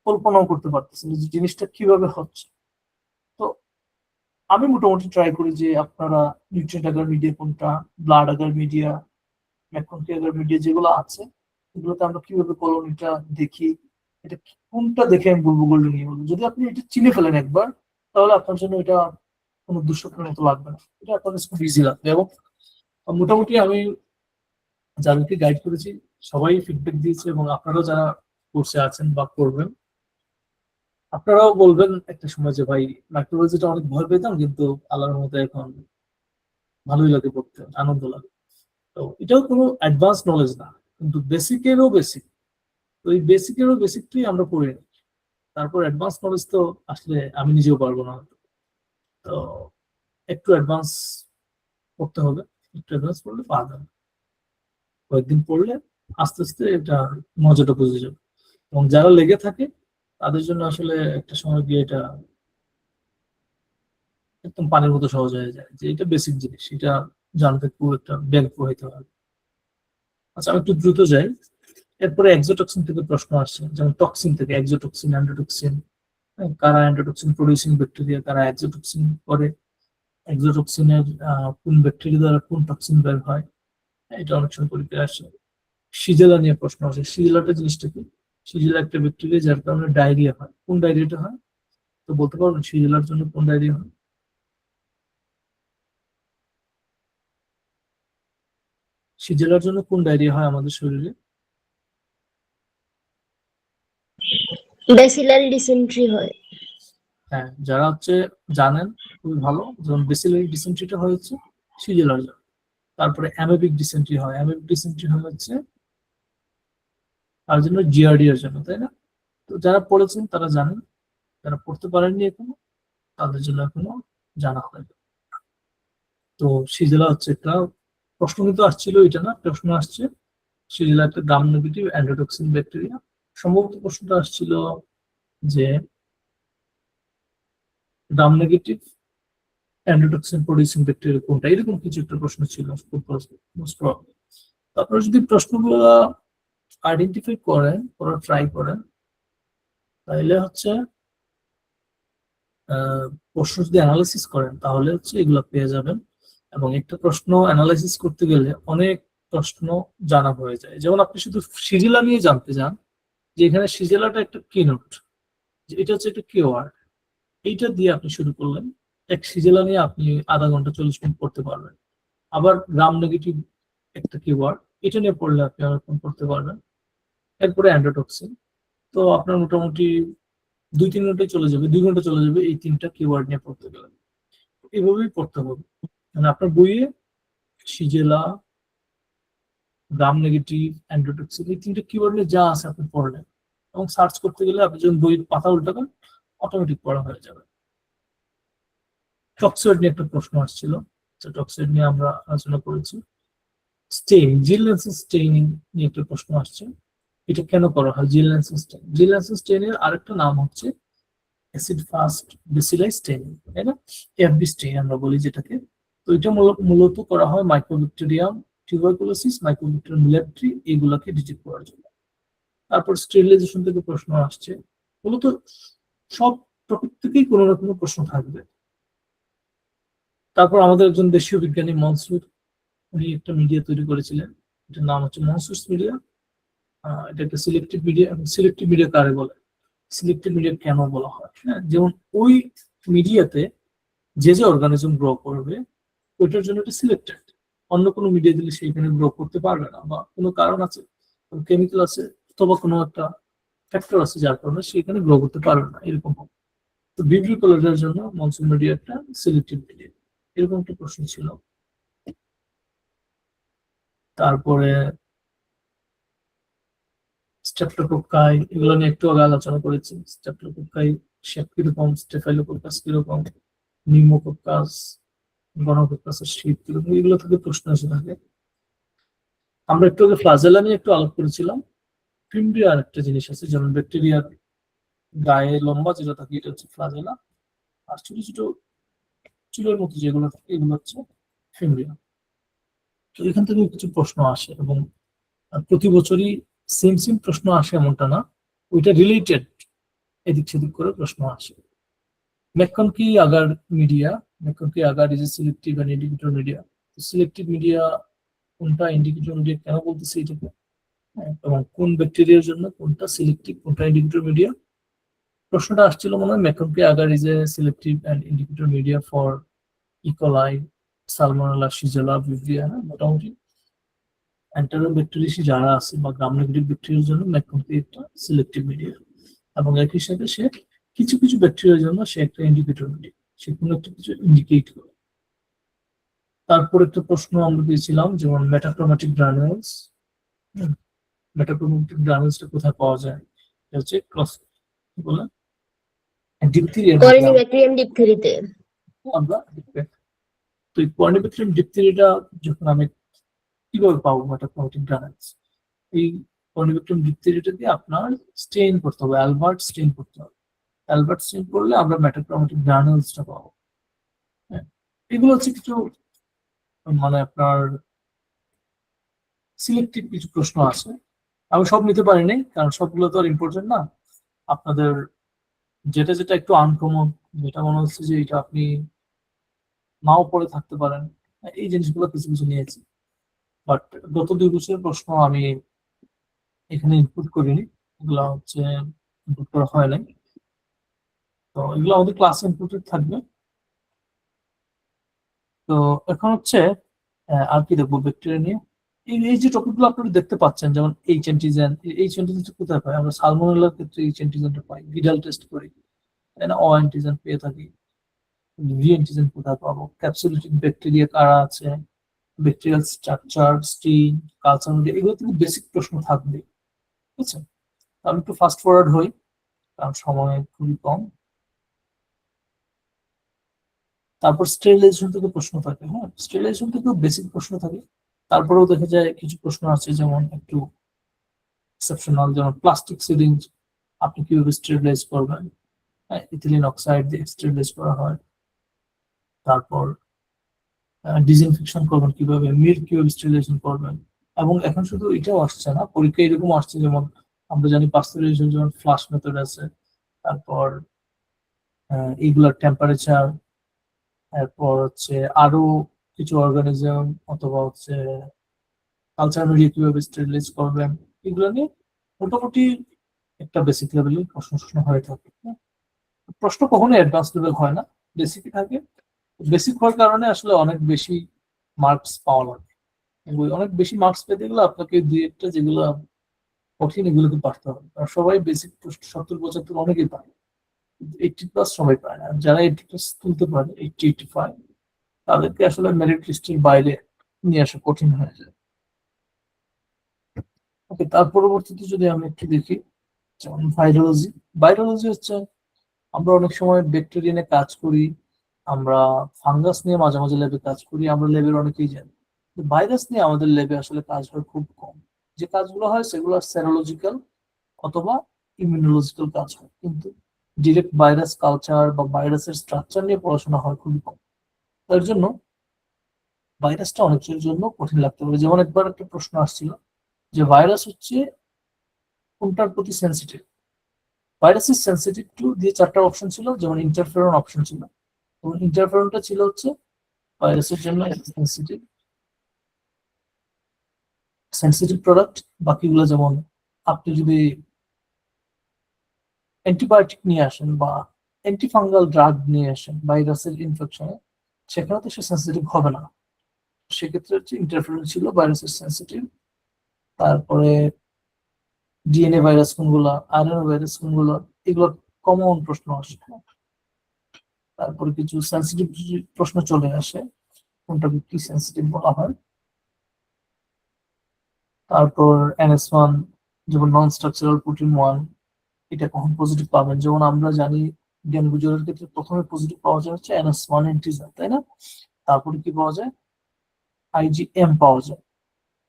কল্পনাও করতে পারতেছেন যে জিনিসটা কিভাবে হচ্ছে। তো আমি মোটামুটি ট্রাই করি যে আপনারা নিউট্রিয়েন্ট আগার মিডিয়া কোনটা, blood agar media, MacConkey agar media যেগুলো আছে, এগুলোতে আমরা কিভাবে কলোনিটা দেখি, এটা কোনটা দেখে আমি বলবো গোল্ডেন ইয়েলো। যদি আপনি এটা চিনে ফেলেন একবার, তাহলে আপনার জন্য এটা কোনো দুঃস্বপ্নের মতো লাগবে না, এটা আপনার কাছে খুব ইজি লাগবে। এবং মোটামুটি আমি যাদেরকে গাইড করেছি সবাই ফিডব্যাক দিয়েছে, এবং আপনারাও যারা কোর্সে আছেন বা করবেন, আপনারাও বলবেন একটা সময় যে ভাই মাইক্রোবায়োলজিটা অনেক ভয় পেতাম, কিন্তু আল্লাহর মতো এখন ভালোই লাগে পড়তে, আনন্দ লাগে। তো এটাও কোনো অ্যাডভান্স নলেজ না, কিন্তু বেসিকেরও বেসিক। তো এই বেসিকেরও বেসিকটাই আমরা পড়ে নিই, তারপর অ্যাডভান্স নলেজ তো আসলে আমি নিজেও পারবো না। তো একটু অ্যাডভান্স পড়তে হবে, একটু অ্যাডভান্স পড়লে পাওয়া যাবে, কয়েকদিন পড়লে আস্তে আস্তে এটা মজাটা বুঝে যাবে। এবং যারা লেগে থাকে তাদের জন্য আসলে একটা সময় গিয়ে এটা একদম পানির মতো সহজ হয়ে যায়, যে এটা বেসিক জিনিস, এটা জানতে খুব একটা ব্যাগ প্রবাহিত হয়। আচ্ছা, আমি একটু দ্রুত যাই। এরপরে এক্সোটক্সিন থেকে প্রশ্ন আসছে, যেমন টক্সিন থেকে এক্সোটক্সিন, অ্যান্ডোটক্সিন। কারা অ্যান্ডোটক্সিন প্রডিউসিং ব্যাকটেরিয়া, কারা এক্সোটক্সিন করে, এক্সোটক্সিনের কোন ব্যাকটেরিয়া দ্বারা কোন টক্সিন বের হয়, এটা অনেক সময় পরীক্ষায় আসে। সিজেলা নিয়ে প্রশ্ন আসে, সিজেলাটা জিনিসটা কি? সিজেলা একটা ব্যাকটেরিয়া যার কারণে ডায়রিয়া হয়। কোন ডায়রিয়াটা হয়? তো বলতে পারবেন সিজেলার জন্য কোন ডায়রিয়া হয়? সিজেলার জন্য কোন ডায়রিয়া হয় আমাদের শরীরে? ব্যাসিলারি ডিসেন্ট্রি হয়। হ্যাঁ, যারা হচ্ছে জানেন খুবই ভালো, যেমন বেসিলারি ডিসেন্ট্রিটা হচ্ছে সিজেলার জন্য। তারপরে অ্যামেবিক ডিসেন্ট্রি হয়, অ্যামেবিক ডিসেন্ট্রি হচ্ছে তার জন্য জিআরডি এর জন্য, তাই না? তো যারা পড়েছেন তারা জানেন, যারা পড়তে পারেননি এখনো তাদের জন্য এখনো জানা হয়। তো সিজেলা হচ্ছে একটা প্রশ্ন কিন্তু আসছিল, এটা না প্রশ্ন আসছে, সিজেলা একটা গ্রাম নেগেটিভ অ্যান্ডোটক্সিন ব্যাকটেরিয়া। সম্ভবত প্রশ্নটা আসছিল যে গ্রাম নেগেটিভ অ্যান্ডোটক্সিন প্রডিউসিং ব্যাকটেরিয়া কোনটা, এরকম কিছু একটা প্রশ্ন ছিল খুব মোস্ট প্রবাবলি। আপনারা যদি প্রশ্নগুলো আইডেন্টিফাই করেন, ট্রাই করেন, তাহলে হচ্ছে প্রশ্ন যদি অ্যানালাইসিস করেন তাহলে হচ্ছে এগুলো পেয়ে যাবেন। এবং একটা প্রশ্ন অ্যানালাইসিস করতে গেলে অনেক প্রশ্ন জানা হয়ে যায়। যেমন আপনি শুধু সিজিলা নিয়ে জানতে চান, যে এখানে সিজিলাটা একটা কিনোট, যে এটা হচ্ছে একটা কিওয়ার্ড, এইটা দিয়ে আপনি শুরু করলেন, এক সিজিলা নিয়ে আপনি আধা ঘন্টা 40 মিনিট পড়তে পারবেন। আবার গ্রাম নেগেটিভ একটা কিওয়ার্ড, এটা নিয়ে পড়লে আপনি অনেকক্ষণ পড়তে পারবেন। এরপরে অ্যান্ডোটক্সিন। তো আপনার মোটামুটি 2-3 ঘন্টায় চলে যাবে, 2 ঘন্টা চলে যাবে এই 3টা কিওয়ার্ড নিয়ে পড়তে গেলে। এভাবেই পড়তে হবে। মানে আপনার বইয়ে শিজেলা, গ্রাম নেগেটিভ, অ্যান্ডোটক্সিন এই 3টা কিওয়ার্ড নিয়ে যা আছে আপনি পড়লেন, এবং সার্চ করতে গেলে আপনি যখন বইয়ের পাতা উল্টাবেন অটোমেটিক পড়া হয়ে যাবে। টক্সয়েড নিয়ে একটা প্রশ্ন আসছিল, টক্সয়েড নিয়ে আমরা আলোচনা করেছি। স্টেইন, জিলেন্সিস স্টেইনিং নিয়ে একটা প্রশ্ন আসছে, এটা কেন করা হয় জিলেন্সিস স্টেইন? জিলেন্সিস স্টেইনের আরেকটা নাম হচ্ছে অ্যাসিড ফাস্ট বেসিলাইজ স্টেইনিং, তাই না? এফবি স্টেইন আমরা বলি যেটাকে। তো এটা মূলত করা হয় মাইক্রোব্যাকটেরিয়াম টিউবারকুলোসিস, মাইক্রোব্যাকটেরিয়াম মিলিট্রি এগুলোকে ডিটেক্ট করার জন্য। তারপর স্টেরিলাইজেশন থেকে প্রশ্ন আসছে, মূলত সব টপিক থেকেই কোনো না কোনো প্রশ্ন থাকবে। তারপর আমাদের একজন দেশীয় বিজ্ঞানী মনসুর, উনি একটা মিডিয়া তৈরি করেছিলেন, এটার নাম হচ্ছে মনসুর মিডিয়া। এটা একটা সিলেক্টিভ মিডিয়া। সিলেক্টিভ মিডিয়া কারে বলে, সিলেক্টিভ মিডিয়া কেন বলা হয়? হ্যাঁ, যেমন ওই মিডিয়াতে যে যে অর্গানিজম গ্রো করবে ওইটার জন্য এটা সিলেক্টেড। অন্য কোনো মিডিয়া দিলে সেইখানে গ্রো করতে পারবে না, বা কোনো কারণ আছে, কেমিক্যাল আছে, অথবা কোনো একটা ফ্যাক্টর আছে যার কারণে সেখানে গ্রো করতে পারবে না, এরকম হবে। তো ভিব্রিও কলেজের জন্য মনসুর মিডিয়া একটা সিলেক্টিভ মিডিয়া, এরকম একটা প্রশ্ন ছিল। তারপরে স্ট্রেপ্টোকোকাই, এগুলো নিয়ে একটু আগে আলোচনা করেছি। স্ট্রেপ্টোকোকাই শেপ কিরকম, স্টেফাইলোকোকাস কিরকম, নিউমোকোকাস, গনোকোকাসের শেপ কিরকম, এগুলো থেকে প্রশ্ন এসে থাকে। আমরা একটু আগে ফ্লাজেলা নিয়ে একটু আলোচনা করেছিলাম। ফিমব্রিয়া আর একটা জিনিস আছে, যেমন ব্যাকটেরিয়ার গায়ে লম্বা যেটা থাকে এটা হচ্ছে ফ্লাজেলা, আর ছোট ছোট চুলের মতো যেগুলো থাকে এগুলো হচ্ছে ফিমব্রিয়া। তো এখান থেকে কিছু প্রশ্ন আসে, এবং প্রতি বছরই সেম সেম প্রশ্ন আসে এমনটা না, ওইটা রিলেটেড এদিক সেদিক করে প্রশ্ন আসে। MacConkey agar media, MacConkey agar is a selective and indicator media. Selective media কোনটা, ইন্ডিকেটর মিডিয়া কেন বলতেছে এটাকে, এবং কোন ব্যাকটেরিয়ার জন্য কোনটা সিলেক্টিভ কোনটা ইন্ডিকেটর মিডিয়া, প্রশ্নটা আসছিল মনে হয়। MacConkey agar is a selective and indicator media for E coli, Salmonella, Shigella, Vibrio. মোটামুটি এন্টারোব্যাকটেরিয়াসি যারা আছে বা গ্রাম নেগেটিভ ব্যাকটেরিয়ার জন্য ম্যাককনকি একটা সিলেক্টিভ মিডিয়া, এবং একই সাথে সে কিছু কিছু ব্যাকটেরিয়ার জন্য সে একটা ইন্ডিকেটর মিডিয়া, সে কোনো একটা কিছু ইন্ডিকেট করে। তারপর একটা প্রশ্ন আমরা দিয়েছিলাম, যেমন মেটাক্রোমাটিক গ্রানুলস। মেটাক্রোমাটিক গ্রানুলসটা কোথায় পাওয়া যায়? এটা হচ্ছে ক্রস বলে ডিপথিরিয়া, কর্নিব্যাকটেরিয়াম ডিপথিরিতে। আমরা তো এই কর্নিব্যাকটেরিয়াম ডিপথিরিয়াটা যখন আমি কিভাবে পাবো মেটাক্রোমাটিক গ্রানুলস? এই কর্নিব্যাকটেরিয়াম ডিপথিরিয়াটা দিয়ে আপনার স্টেইন করতে হবে, অ্যালবার্ট স্টেইন করতে হবে। অ্যালবার্ট স্টেইন করলে আমরা মেটাক্রোমাটিক গ্রানুলসটা পাবো। হ্যাঁ, এগুলো হচ্ছে কিছু মানে আপনার সিলেক্টিভ কিছু প্রশ্ন আছে। আমি সব নিতে পারিনি, কারণ সবগুলো তো আর ইম্পর্টেন্ট না। আপনাদের যেটা যেটা একটু আনকমন, যেটা মনে হচ্ছে যে এটা আপনি নাও পড়ে থাকতে পারেন, এই জিনিসগুলো কিছু কিছু নিয়েছি। বাট গত 2 বছরের প্রশ্ন আমি এখানে ইনপুট করিনি, এগুলো হচ্ছে ইনপুট করা হয় নাই। তো এগুলো আমাদের ক্লাসে ইনপুটেড থাকবে। তো এখন হচ্ছে আর কি দেখবো ব্যাকটেরিয়া নিয়ে। এই যে টপিকগুলো আপনারা দেখতে পাচ্ছেন, যেমন এইচ অ্যান্টিজেন, এইচ অ্যান্টিজেনটা কোথায় পাই আমরা? সালমোনেলার ক্ষেত্রে এইচ অ্যান্টিজেনটা পাই, ভিডাল টেস্ট করি, তাই না? ও অ্যান্টিজেন পেয়ে থাকি। ভি অ্যান্টিজেন কোথায় পাবো? ক্যাপসুলেটিক ব্যাকটেরিয়া কারা আছে, bacterial structure, stain, culture media, এগুলো থেকে বেসিক প্রশ্ন থাকবে। ঠিক আছে, আমি একটু ফাস্ট ফরওয়ার্ড হই কারণ সময় খুবই কম। তারপর স্টেরিলাইজেশন থেকে প্রশ্ন থাকে। হ্যাঁ, স্টেরিলাইজেশন থেকেও বেসিক প্রশ্ন থাকে। তারপরেও দেখা যায় কিছু প্রশ্ন আছে যেমন একটু এক্সেপশনাল, যেমন প্লাস্টিক সিরিঞ্জ আপনি কিভাবে স্টেরিলাইজ করবেন? ইথিলিন অক্সাইড দিয়ে স্টেরিলাইজ করা হয়। তারপর ডিসইনফেকশন করবেন কিভাবে, মিল্ক কিভাবে স্টেরিলাইজেশন করবেন। এবং এখন শুধু এটাও আসছে না, পরীক্ষা এরকম আসছে, যেমন আমরা জানি পাস্তুরাইজেশন, যেমন ফ্লাশ মেথড আছে। তারপর এইগুলার টেম্পারেচার, এরপর হচ্ছে আরো কিছু অর্গানিজম অথবা হচ্ছে কালচার মিডিয়া কিভাবে স্টেরিলাইজ করবেন, এগুলো নিয়ে মোটামুটি একটা বেসিক লেভেলের প্রশ্ন হয়ে থাকে। প্রশ্ন কখনো অ্যাডভান্স লেভেল হয় না, বেসিকই থাকে। বেসিক হওয়ার কারণে আসলে অনেক বেশি মার্কস পাওয়া লাগে। অনেক বেশি মার্কস পেতে গেলে আপনাকে 2-1টা যেগুলো কঠিন এগুলোকে পারতে হবে। আর সবাই বেসিক 70-75 অনেকেই পারে, কিন্তু 80+ সবাই পারে না। আর যারা 80+ তুলতে পারে, 80-85, তাদেরকে আসলে মেরিট লিস্টের বাইরে নিয়ে আসা কঠিন হয়ে যায়। ওকে, তার পরবর্তীতে যদি আমি একটু দেখি, যেমন ভাইরোলজি। ভাইরোলজি হচ্ছে আমরা অনেক সময় ব্যাকটেরিয়া নিয়ে কাজ করি, আমরা ফাঙ্গাস নিয়ে মাঝে মাঝে ল্যাবে কাজ করি, আমরা ল্যাবের অনেকেই জানি। ভাইরাস নিয়ে আমাদের ল্যাবে আসলে কাজ হয় খুব কম। যে কাজগুলো হয় সেগুলো সেরোলজিক্যাল অথবা ইমিউনোলজিক্যাল কাজ হয়, কিন্তু ডিরেক্ট ভাইরাস কালচার বা ভাইরাসের স্ট্রাকচার নিয়ে পড়াশোনা হয় খুবই কম। তার জন্য ভাইরাসটা অনেকের জন্য কঠিন লাগতে পারে। যেমন একবার একটা প্রশ্ন আসছিল যে ভাইরাস হচ্ছে কোনটার প্রতি sensitive. Virus is sensitive two দিয়ে 4টা অপশন ছিল, যেমন ইন্টারফেরন অপশন ছিল, এবং ইন্টারফেরনটা ছিল হচ্ছে ভাইরাসের জন্য সেন্সিটিভ সেন্সিটিভ প্রোডাক্ট। বাকিগুলো যেমন আপনি যদি অ্যান্টিবায়োটিক নিয়ে আসেন বা অ্যান্টিফাঙ্গাল ড্রাগ নিয়ে আসেন ভাইরাসের ইনফেকশনে, সেখানে তো সে সেন্সিটিভ হবে না। সেক্ষেত্রে হচ্ছে ইন্টারফেরন ছিল ভাইরাসের সেন্সিটিভ। তারপরে ডিএনএ ভাইরাস কোনগুলো, আরএনএ ভাইরাস কোনগুলো, এগুলো কমন প্রশ্ন আসে। তারপরে কিছু সেন্সিটিভ প্রশ্ন চলে আসে, কোনটাকে কি সেন্সিটিভ বলা হয়। তারপর NS1, যেমন নন স্ট্রাকচারাল প্রোটিন 1, এটা কখন পজিটিভ পাবেন। যেমন আমরা জানি ডেঙ্গু জ্বরের ক্ষেত্রে প্রথমে পজিটিভ পাওয়া যায় হচ্ছে NS1 অ্যান্টিজেন, তাই না? তারপরে কি পাওয়া যায়? IgM পাওয়া যায়,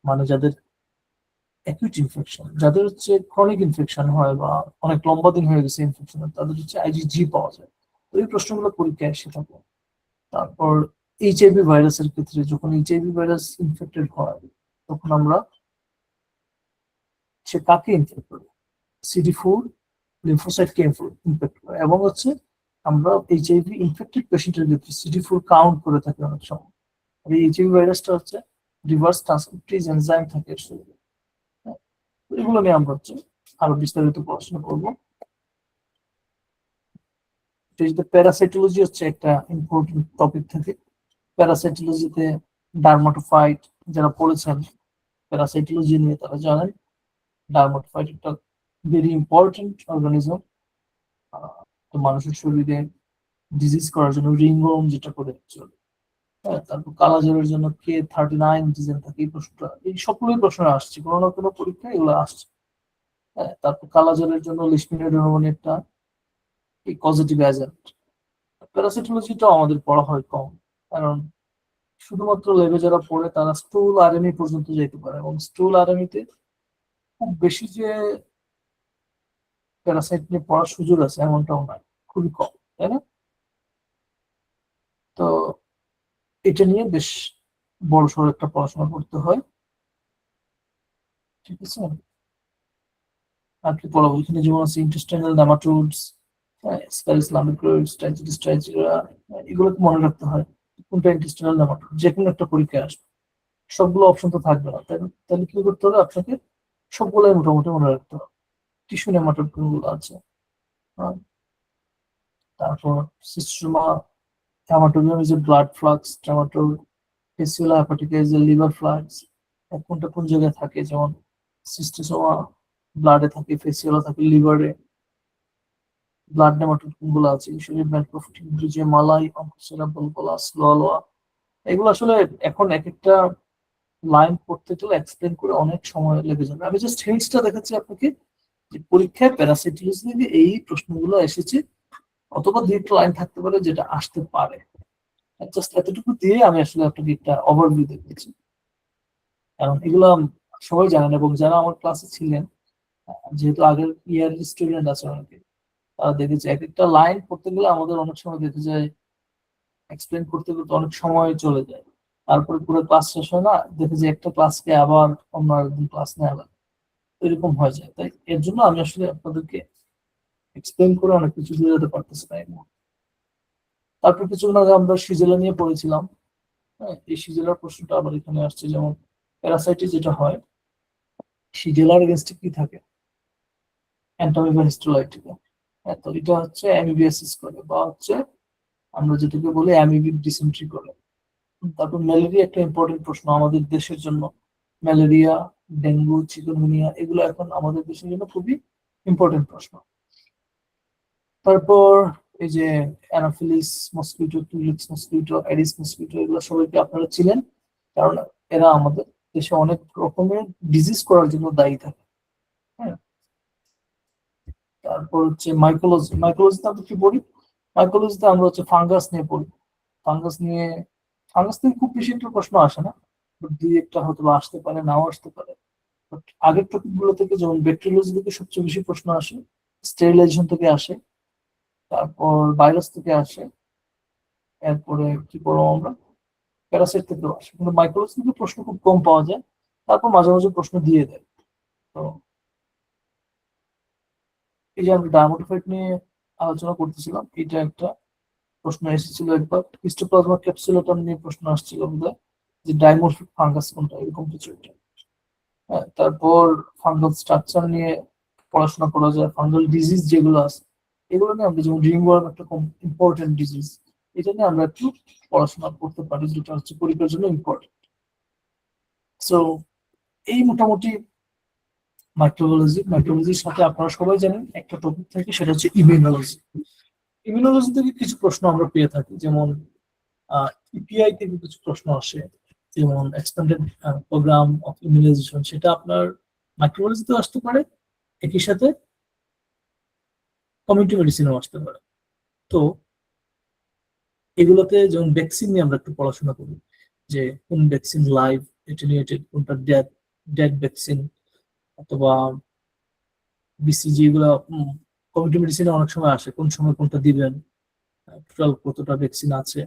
মানে যাদের অ্যাকিউট ইনফেকশন, যাদের হচ্ছে ক্রনিক ইনফেকশন হয় বা অনেক লম্বা দিন হয়ে গেছে ইনফেকশন, তাদের হচ্ছে IgG পাওয়া যায়। তো এই প্রশ্নগুলো পরীক্ষায় এসে থাকে। তারপর HIV ভাইরাসের ক্ষেত্রে যখন HIV ভাইরাস ইনফেক্টেড হয়, তখন আমরা সে কাকে ইনফেক্ট করে, CD4 লিম্ফোসাইটকে ইনফেক্ট করে। এবং হচ্ছে আমরা HIV ইনফেক্টেড পেশেন্টের ক্ষেত্রে CD4 কাউন্ট করে থাকি অনেক সময়। আর এই HIV ভাইরাসটা হচ্ছে রিভার্স ট্রান্সক্রিপ্টেজ এনজাইম থাকে এর শরীরে। হ্যাঁ, তো এগুলো নিয়ে আমরা হচ্ছে আরো বিস্তারিত পড়াশোনা করবো। প্যারাসাইটোলজি হচ্ছে একটা ইম্পর্টেন্ট টপিক থাকে। প্যারাসাইটোলজিতে ডার্মাটোফাইট, যারা পড়েছেন প্যারাসাইটোলজি নিয়ে তারা জানেন ডার্মাটোফাইট একটা ভেরি ইম্পর্টেন্ট অর্গানিজম। তো মানুষের শরীরে ডিজিজ করার জন্য রিংওয়ার্ম যেটা করে চলে। হ্যাঁ, তারপর কালাজ্বরের জন্য K39 ডিজিজ থাকে। এই প্রশ্নটা, এই সবগুলোই প্রশ্ন আসছে কোনো না কোনো পরীক্ষায়, এগুলো আসছে। হ্যাঁ, তারপর কালাজ্বরের জন্য লিশমিনিয়া একটা এই কজেটিভ এজেন্ট। প্যারাসাইটোলজিটাও আমাদের পড়া হয় কম, কারণ শুধুমাত্র লেবে যারা পড়ে তারা স্টুল আরএমই পর্যন্ত যেতে পারে, এবং স্টুল আরএমইতে খুব বেশি যে প্যারাসাইট নিয়ে পড়ার সুযোগ আছে এমনটাও নয়, খুবই কম, তাই না? তো এটা নিয়ে বেশ বড় সড় একটা পড়াশোনা করতে হয়। ঠিক আছে, আর কি পড়াবো এখানে, যেমন আছে ইন্টেস্টাইনাল নেমাটোডস, স্পাইরাস লামিক্রোইডস, ট্রাইচিডিস্ট্রাইচিরা, এগুলোকে মনে রাখতে হয় কোনটা ইন্টেস্টাইনাল নেমাটোড। যে কোনো একটা পরীক্ষায় আসবে, সবগুলো অপশন তো থাকবে না, তাই না? তাহলে কি করতে হবে, আপনাকে সবগুলাই মোটামুটি মনে রাখতে হবে। টিস্যু নেমাটোড কোনগুলো আছে, হ্যাঁ। তারপর Schistosoma haematobium is a blood flukes, trematode Fasciola hepatica is a liver flukes. কোনটা কোন জায়গায় থাকে, যেমন সিস্টোসোমা ব্লাডে থাকে, ফেসিওলা থাকে লিভারে। ব্লাড নেমাটোড কোনগুলো আছে, ইউজুয়ালি ম্যাক্রোফিটিক ব্রিজে মালাই, অঙ্কোসেরা বলবোলা, স্লোলোয়া। এগুলো আসলে এখন এক একটা লাইন পড়তে গেলে এক্সপ্লেন করে অনেক সময় লেগে যাবে। আমি জাস্ট হিন্টসটা দেখাচ্ছি আপনাকে যে পরীক্ষায় প্যারাসাইটোলজি থেকে এই প্রশ্নগুলো এসেছে, অথবা দুই একটা লাইন থাকতে পারে যেটা আসতে পারে। জাস্ট এতটুকু দিয়ে আমি আসলে আপনাকে একটা ওভারভিউ দেখেছি, কারণ এগুলো সবাই জানেন। এবং যারা আমার ক্লাসে ছিলেন, যেহেতু আগের ইয়ারের স্টুডেন্ট আছে অনেকে, তারা দেখেছে এক একটা লাইন পড়তে গেলে আমাদের অনেক সময় দেখে যায় এক্সপ্লেন করতে করতে অনেক সময় চলে যায়। তারপরে পুরো ক্লাস শেষ হয় না, দেখে যে একটা ক্লাসকে আবার অন্য একদিন ক্লাস নেওয়া লাগে, এরকম হয়ে যায়। তাই এর জন্য আমি আসলে আপনাদেরকে এক্সপ্লেন করে অনেক কিছু বুঝাতে পারতেছি না এই মুহূর্তে। তারপর কিছুক্ষণ আগে আমরা সিজেলা নিয়ে পড়েছিলাম। হ্যাঁ, এই সিজেলার প্রশ্নটা আবার এখানে আসছে, যেমন প্যারাসাইটিস যেটা হয়, সিজেলার এগেনস্টে কি থাকে, অ্যান্টামিবা হিস্টোলাইটিকা। হ্যাঁ, তো এটা হচ্ছে অ্যামিবিয়াসিস করে, বা হচ্ছে আমরা যেটাকে বলি অ্যামিবিক ডিসেন্ট্রি করে। তারপর ম্যালেরিয়া একটা ইম্পর্টেন্ট প্রশ্ন আমাদের দেশের জন্য। ম্যালেরিয়া ডেঙ্গু, চিকুনগুনিয়া, এগুলো এখন আমাদের দেশের জন্য খুবই ইম্পর্টেন্ট প্রশ্ন। তারপর এই যে অ্যানাফিলিস মসকিটো, টুলিপস মসকিটো, এডিস মসকিটো, এগুলো সবাইকে আপনারা ছিলেন, কারণ এরা আমাদের দেশে অনেক রকমের ডিজিজ করার জন্য দায়ী থাকে। হ্যাঁ, তারপর হচ্ছে মাইকোলজি। মাইকোলজিতে আমরা কি পড়ি? মাইকোলজিতে আমরা হচ্ছে ফাঙ্গাস নিয়ে পড়ি। ফাঙ্গাস নিয়ে, ফাঙ্গাস থেকে খুব বেশি একটা প্রশ্ন আসে না, but দুই একটা হয়তো বা আসতে পারে, নাও আসতে পারে। But আগের টপিক গুলো থেকে যেমন ব্যাকটেরিওলজি থেকে সবচেয়ে বেশি প্রশ্ন আসে, স্টেরিলাইজেশন থেকে আসে, তারপর ভাইরাস থেকে আসে, এরপরে কি বলবো আমরা, প্যারাসাইট থেকেও আসে, কিন্তু মাইক্রোলজি থেকে প্রশ্ন খুব কম পাওয়া যায়, তারপর মাঝে মাঝে প্রশ্ন দিয়ে দেয়। তো এই যে আমি ডায়ামোটোফাইট নিয়ে আলোচনা করতেছিলাম, এটা একটা প্রশ্ন এসেছিল একবার, হিস্টোপ্লাজমা ক্যাপসুলেটম নিয়ে প্রশ্ন আসছিল বোধহয়, যে ডাইমরফিক ফাঙ্গাস কোনটা, এরকম কিছু একটা। হ্যাঁ, তারপর ফাঙ্গাল স্ট্রাকচার নিয়ে পড়াশোনা করা যায়, ফাঙ্গাল ডিজিজ যেগুলো আছে এগুলো নিয়ে আমরা, যেমন রিংওয়ার্ম একটা ইম্পর্টেন্ট ডিজিজ, এটা নিয়ে আমরা একটু পড়াশোনা করতে পারি, যেটা হচ্ছে পরীক্ষার জন্য ইম্পর্টেন্ট। সো এই মোটামুটি মাইক্রোবায়োলজি। মাইক্রোবায়োলজির সাথে আপনারা সবাই জানেন একটা টপিক থাকে, সেটা হচ্ছে ইমিউনোলজি। ইমিউনোলজি থেকে কিছু প্রশ্ন আমরা পেয়ে থাকি, যেমন ইপিআই থেকে কিছু প্রশ্ন আসে, যেমন এক্সটেন্ডেড প্রোগ্রাম অফ ইমিউনাইজেশন, সেটা আপনার মাইক্রোবায়োলজিতেও আসতে পারে, একই সাথে কমিউনিটি মেডিসিনও আসতে পারে। তো এগুলোতে যেমন ভ্যাকসিন নিয়ে আমরা একটু পড়াশোনা করি, যে কোন ভ্যাকসিন লাইভ এটেনুয়েটেড, কোনটা ডেড ডেড ভ্যাকসিন, অথবা বিসিজি, এগুলো কমিউনিটি মেডিসিনে অনেক সময় আসে, কোন সময় কোনটা দিবেন, টোটাল কতটা ভ্যাকসিন আছে।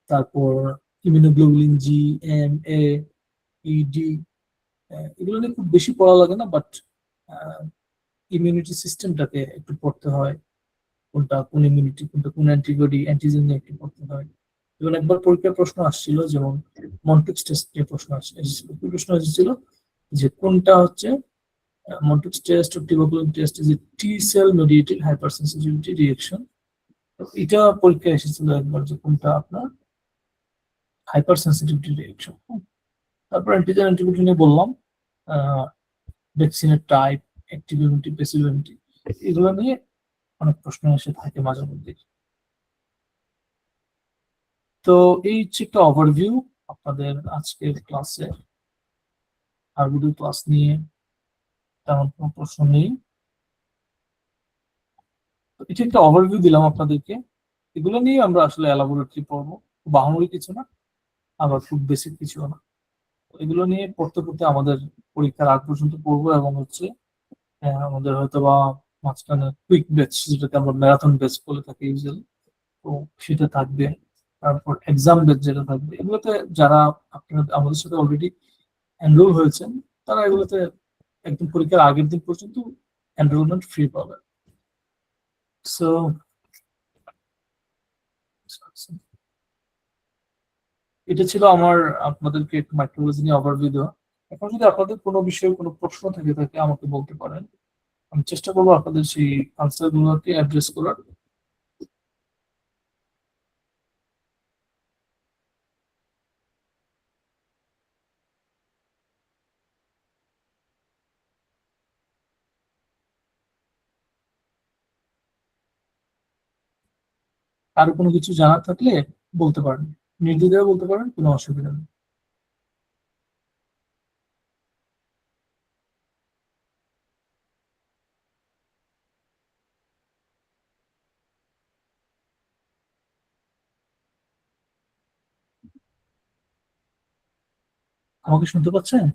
তারপর ইমিউনোগ্লোবুলিন জি, এম, এ, ইডি, এগুলো নিয়ে খুব বেশি পড়া লাগে না, বাট ইমিউনিটি সিস্টেমটাকে একটু পড়তে হয়, কোনটা কোন ইমিউনিটি, কোনটা কোন অ্যান্টিবডি, অ্যান্টিজেন নিয়ে একটু পড়তে হয়। এবং একবার পরীক্ষার প্রশ্ন আসছিল, যেমন মন্টেক্স টেস্ট নিয়ে প্রশ্ন এসেছিল, কি প্রশ্ন এসেছিল, যে কোনটা হচ্ছে মন্টেক্স টেস্ট ও tuberculin test is a T cell mediated hypersensitivity reaction. এটা পরীক্ষায় এসেছিল একবার, যে কোনটা আপনার হাইপার সেন্সিটিভিটি রিঅ্যাকশন। তারপর অ্যান্টিজেন অ্যান্টিবডি নিয়ে বললাম, ভ্যাকসিনের type, active immunity, passive immunity, এগুলো নিয়ে অনেক প্রশ্ন এসে থাকে মাঝে মধ্যে। তো এই হচ্ছে একটা ওভারভিউ আপনাদের আজকের ক্লাসে। আর ভিডিও ক্লাস নিয়ে তেমন কোনো প্রশ্ন নেই। তো এটা একটা ওভারভিউ দিলাম আপনাদেরকে, এগুলো নিয়ে আমরা আসলে এলাবোরেটলি পড়বো, খুব বাহামরি কিছু না, আবার খুব বেসিক কিছু না। এগুলো নিয়ে পড়তে পড়তে আমাদের পরীক্ষার আগ পর্যন্ত পড়বো, এবং হচ্ছে আমাদের হয়তো বা মাঝখানে কুইক ব্যাচ, যেটাকে আমরা ম্যারাথন ব্যাচ বলে থাকি ইউজুয়ালি, তো সেটা থাকবে। তারপর এক্সাম ব্যাচ যেটা থাকবে, এগুলোতে যারা আপনারা আমাদের সাথে অলরেডি এনরোল হয়েছেন, তারা এগুলোতে একদম পরীক্ষার আগের দিন পর্যন্ত এনরোলমেন্ট ফ্রি পাবে। সো এটা ছিল আমার আপনাদেরকে মাইক্রোবায়োলজি নিয়ে ওভারভিউ দেওয়া। এখন যদি আপনাদের কোনো বিষয়ে কোনো প্রশ্ন থেকে থাকে আমাকে বলতে পারেন, আমি চেষ্টা করবো আপনাদের সেই আনসার গুলোকে অ্যাড্রেস করার। আরো কোনো কিছু জানার থাকলে বলতে পারেন, নির্দ্বিধায় বলতে পারেন, কোনো অসুবিধা নেই। আমাকে শুনতে পাচ্ছেন?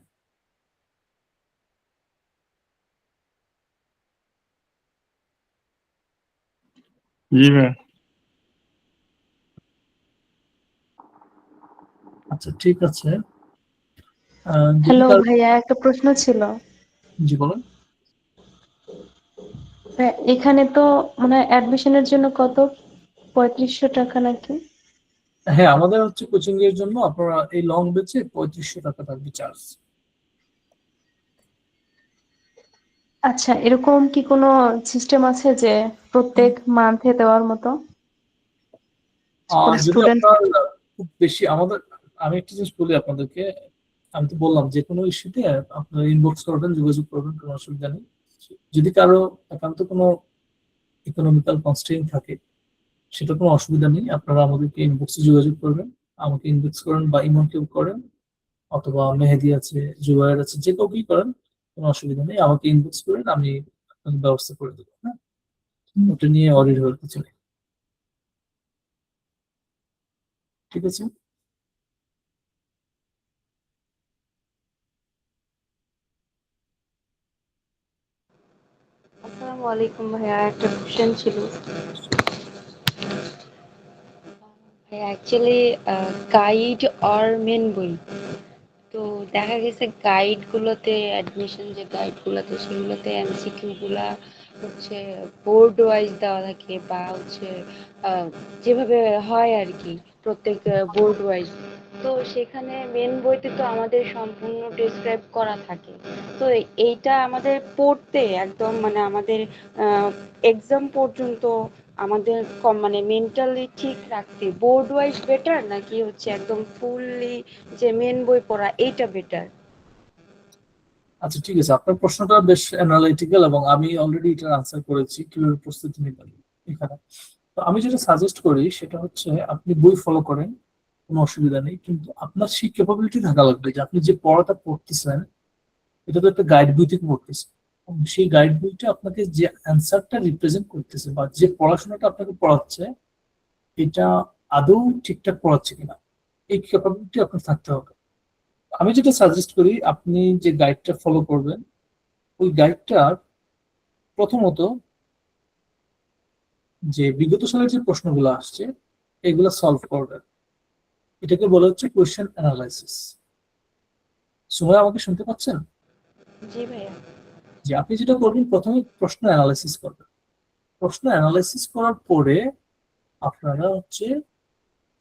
জি ভাই। আচ্ছা, ঠিক আছে। যদি হ্যালো কার, ভাইয়া, একটা প্রশ্ন ছিল। জি বলেন। এখানে তো মানে অ্যাডমিশনের জন্য কত, 3500 টাকা নাকি? হ্যাঁ, আমাদের হচ্ছে কোচিং এর জন্য আপনারা এই লং বেচে 3500 টাকা থাকবে চার্জ। আচ্ছা, এরকম কি কোনো সিস্টেম আছে যে প্রত্যেক মান্থে দেওয়ার মতো কোনো যদি স্টুডেন্ট? আপনার খুব বেশি, আমাদের, আমি একটা জিনিস বলি আপনাদেরকে, আমি তো বললাম যে কোনো ইস্যুতে আপনারা ইনবক্স করবেন, যোগাযোগ করবেন, কোনো অসুবিধা নেই। যদি কারো একান্ত কোনো ইকোনমিক্যাল কনস্ট্রেইন থাকে, সেটা কোনো অসুবিধা নেই, আপনারা আমাদেরকে ইনবক্সে যোগাযোগ করবেন। আমাকে ইনবক্স করেন বা ইমনকেও করেন, অথবা মেহেদি আছে, জুবায়ের আছে, যে কাউকেই করেন, কোনো অসুবিধা নেই। আমাকে ইনবক্স করেন, আমি আপনাকে ব্যবস্থা করে দেবো। হ্যাঁ, ওটা নিয়ে অরিড হওয়ার কিছু নেই। ঠিক আছে? আসসালামু আলাইকুম ভাইয়া, একটা কোশ্চেন ছিল। ভাইয়া অ্যাকচুয়ালি গাইড আর মেন বই, তো দেখা গেছে গাইড গুলোতে, অ্যাডমিশন যে গাইড গুলোতে, সেগুলোতে এমসিকিউ গুলা হচ্ছে বোর্ড ওয়াইজ দেওয়া থাকে, বা হচ্ছে যেভাবে হয় আর কি, প্রত্যেক বোর্ড ওয়াইজ। তো সেখানে মেন বইতে তো আমাদের সম্পূর্ণ ডেসক্রাইব করা থাকে। তো এইটা আমাদের পড়তে একদম মানে আমাদের এক্সাম পর্যন্ত আমাদের কম মানে মেন্টালি ঠিক রাখতে বোর্ড ওয়াইজ বেটার, নাকি হচ্ছে একদম ফুললি যে মেন বই পড়া এইটা বেটার? আচ্ছা, ঠিক আছে, আপনার প্রশ্নটা বেশ অ্যানালিটিক্যাল এবং আমি অলরেডি এটার আনসার করেছি কিভাবে প্রস্তুতি নিবেন এখানে। তো আমি যেটা সাজেস্ট করি সেটা হচ্ছে আপনি বই ফলো করেন, কোনো অসুবিধা নেই, কিন্তু আপনার সেই ক্যাপাবিলিটি থাকা লাগবে যে আপনি যে পড়াটা পড়তেছেন এটা তো একটা গাইড বই থেকে পড়তেছেন, এবং সেই গাইড বইটা আপনাকে যে অ্যান্সারটা রিপ্রেজেন্ট করতেছে বা যে পড়াশোনাটা আপনাকে পড়াচ্ছে এটা আদৌ ঠিকঠাক পড়াচ্ছে কিনা, এই ক্যাপাবিলিটি আপনার থাকতে হবে। আমি যেটা সাজেস্ট করি, আপনি যে গাইডটা ফলো করবেন ওই গাইডটার প্রথমত যে বিগত সালের যে প্রশ্নগুলো আসছে এগুলো সলভ করবেন। এটাকে বলা হচ্ছে কোয়েশ্চেন অ্যানালাইসিস। সময় আমাকে শুনতে পাচ্ছেন? জি ভাইয়া। যে আপনি যেটা করবেন, প্রথমে প্রশ্ন অ্যানালাইসিস করবেন। প্রশ্ন অ্যানালাইসিস করার পরে আপনারা হচ্ছে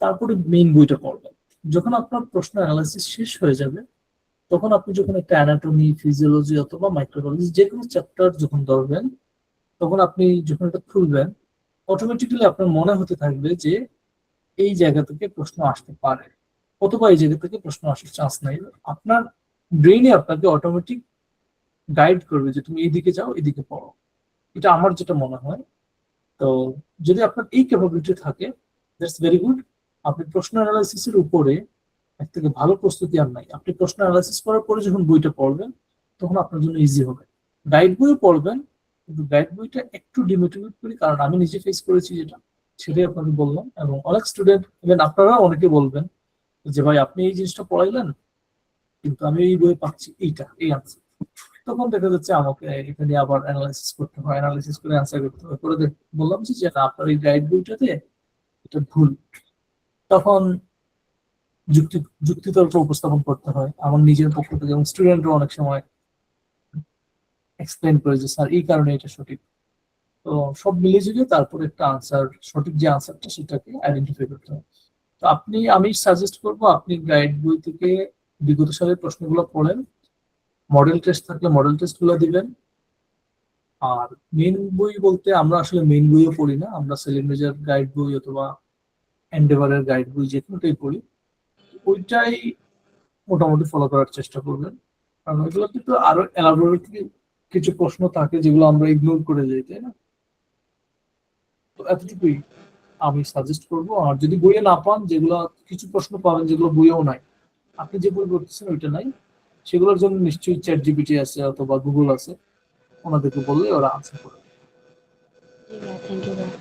তারপরে মেইন বইটা পড়বেন। যখন আপনার প্রশ্ন অ্যানালাইসিস শেষ হয়ে যাবে তখন আপনি যখন একটা অ্যানাটমি, ফিজিওলজি অথবা মাইক্রোবায়োলজি যে কোনো চ্যাপ্টার যখন ধরবেন, তখন আপনি যখন এটা খুলবেন অটোমেটিক্যালি আপনার মনে হতে থাকবে যে এই জায়গা থেকে প্রশ্ন আসতে পারে, অথবা এই জায়গা থেকে প্রশ্ন আসার চান্স নাই। আপনার ব্রেইনে আপনাকে অটোমেটিক গাইড করবে যে তুমি এইদিকে যাও, এদিকে পড়ো। এটা আমার যেটা মনে হয়। তো যদি আপনার এই ক্যাপাবিলিটি থাকে, দ্যাটস ভেরি গুড। আপনি প্রশ্ন অ্যানালাইসিসের উপরে এর থেকে ভালো প্রস্তুতি আর নাই। আপনি প্রশ্ন অ্যানালাইসিস করার পরে যখন বইটা পড়বেন তখন আপনার জন্য ইজি হবে। গাইড বইও পড়বেন, কিন্তু গাইড বইটা একটু ডিমোটিভেট করি, কারণ আমি নিজে ফেস করেছি যেটা, সেটাই আপনাকে বললাম। এবং অনেক স্টুডেন্ট, ইভেন আপনারা অনেকে বলবেন যে ভাই আপনি এই জিনিসটা পড়াইলেন কিন্তু আমি এই বইয়ে পাচ্ছি এইটা, এই আনসার। তখন দেখা যাচ্ছে আমাকে এখানে আবার অ্যানালাইসিস করতে হয়, অ্যানালাইসিস করে অ্যান্সার করতে হয়। করে বললাম যে না, আপনার এই গাইড বইটাতে এটা ভুল। তখন যুক্তি যুক্তিতর্ক উপস্থাপন করতে হয় আমার নিজের পক্ষ থেকে, এবং স্টুডেন্টরা অনেক সময় এক্সপ্লেন করে যে স্যার এই কারণে এটা সঠিক। তো সব মিলে ঝুলিয়ে তারপর একটা আনসার, সঠিক যে আনসারটা সেটাকে আইডেন্টিফাই করতে হয়। তো আমি সাজেস্ট করবো আপনি গাইড বই থেকে বিগত সালের প্রশ্নগুলো পড়েন, মডেল টেস্ট থাকলে মডেল টেস্ট গুলো দিবেন। আর মেইন বই বলতে আমরা আসলে মেইন বইও পড়ি না, আমরা সেলিম রেজার গাইড বই অথবা এন্ডেভারের গাইড বই যে কোনোটাই পড়ি, ওইটাই মোটামুটি ফলো করার চেষ্টা করবেন। কারণ ওইগুলো কিন্তু আরো এলাবোরেট কিছু প্রশ্ন থাকে যেগুলো আমরা ইগনোর করে যাই, তাই না? তো এতটুকুই আমি সাজেস্ট করবো। আর যদি বইয়ে না পান, যেগুলো কিছু প্রশ্ন পাবেন যেগুলো বইয়েও নাই, আপনি যে বই পড়তেছেন ওইটা নাই, সেগুলোর জন্য নিশ্চয়ই চ্যাট জিপিটি আছে অথবা গুগল আছে, ওনাদেরকে বললে ওরা আনসার করে। জি ভাইয়া, থ্যাংক ইউ ভাইয়া।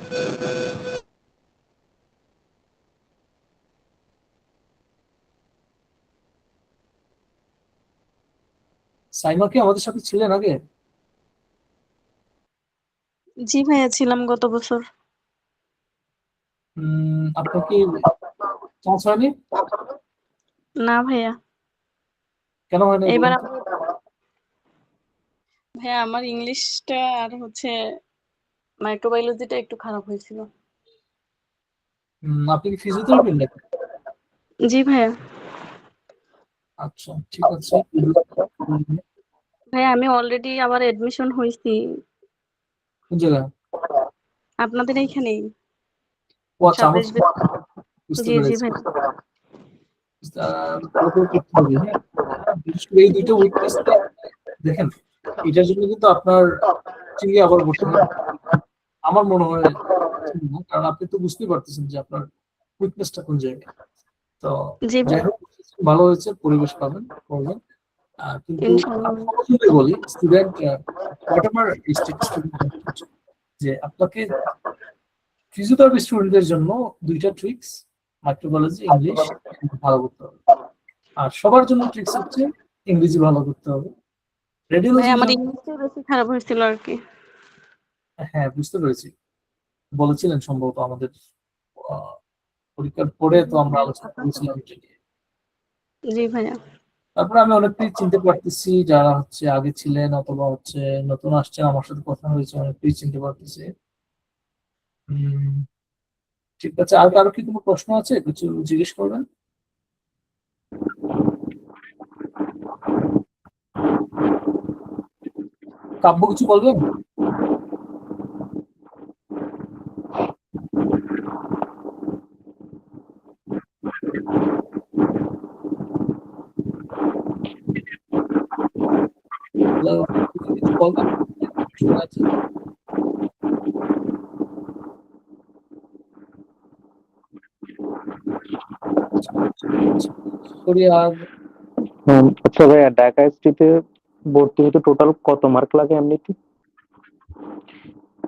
সাইমা কি আমাদের সাথে ছিলেন আগে? জি ভাইয়া, ছিলাম গত বছর। আপনার কি চান্স হয়নি? না ভাইয়া, কেন হয়নি এবার বলুন তো? ভাইয়া আমার ইংলিশটা আর হচ্ছে মাইক্রোবায়োলজিটা একটু খারাপ হয়েছিল। আপনি কি ফিজিওথেরাপি নাকি? জি ভাইয়া। আচ্ছা, ঠিক আছে। ভাইয়া আমি অলরেডি আবার এডমিশন হয়েছি কোন জায়গায়? আপনাদের এইখানেই, ও আচ্ছা, আমার 27 বুঝতে জি জি পেরেছি। ভাইয়া। ভালো করে করতে হবে, হ্যাঁ। বিশেষ করে এই দুইটা উইকনেস দেখেন, এটার জন্য কিন্তু আপনার চিংড়ি আবার করতে হবে আমার মনে হয় না, কারণ আপনি তো বুঝতেই পারতেছেন যে আপনার উইকনেসটা কোন জায়গায়। তো জি যাই ভাইয়া, হোক, ভালো হয়েছে, পরিবেশ পাবেন করবেন। কিন্তু ইনশাল্লাহ। আমি সরাসরি বলি স্টুডেন্ট হোয়াট এভার স্টুডেন্ট, যে আপনাকে ফিজিওথেরাপি স্টুডেন্টদের জন্য দুইটা ট্রিক্স, মাইক্রোবায়োলজি, ইংলিশ ভালো করতে হবে। আর সবার জন্য ট্রিক্স হচ্ছে ইংরেজি ভালো করতে হবে। ভাই রেডিওলজির আমার জন্য, ইংলিশটা বেশি খারাপ হয়েছিল আর কি। হ্যাঁ বুঝতে পেরেছি, বলেছিলেন সম্ভবত আমাদের পরীক্ষার পরে, তো আমরা আলোচনা করেছিলাম এটা নিয়ে। জি ভাইয়া। তারপরে আমি অনেকটাই চিনতে পারতেছি যারা হচ্ছে আগে ছিলেন অথবা হচ্ছে নতুন আসছেন, আমার সাথে কথা হয়েছে, অনেকটাই চিনতে পারতেছি। ঠিক আছে, আর কারো কি কোনো প্রশ্ন আছে, কিছু জিজ্ঞেস করবেন? কাব্য কিছু বলবেন? Hello, কিছু বলবেন? প্রশ্ন আছে? সরি, আর আচ্ছা ভাইয়া, ঢাকা স্ট্রিটে ভর্তি হতে টোটাল কত মার্ক লাগে এমনিতে?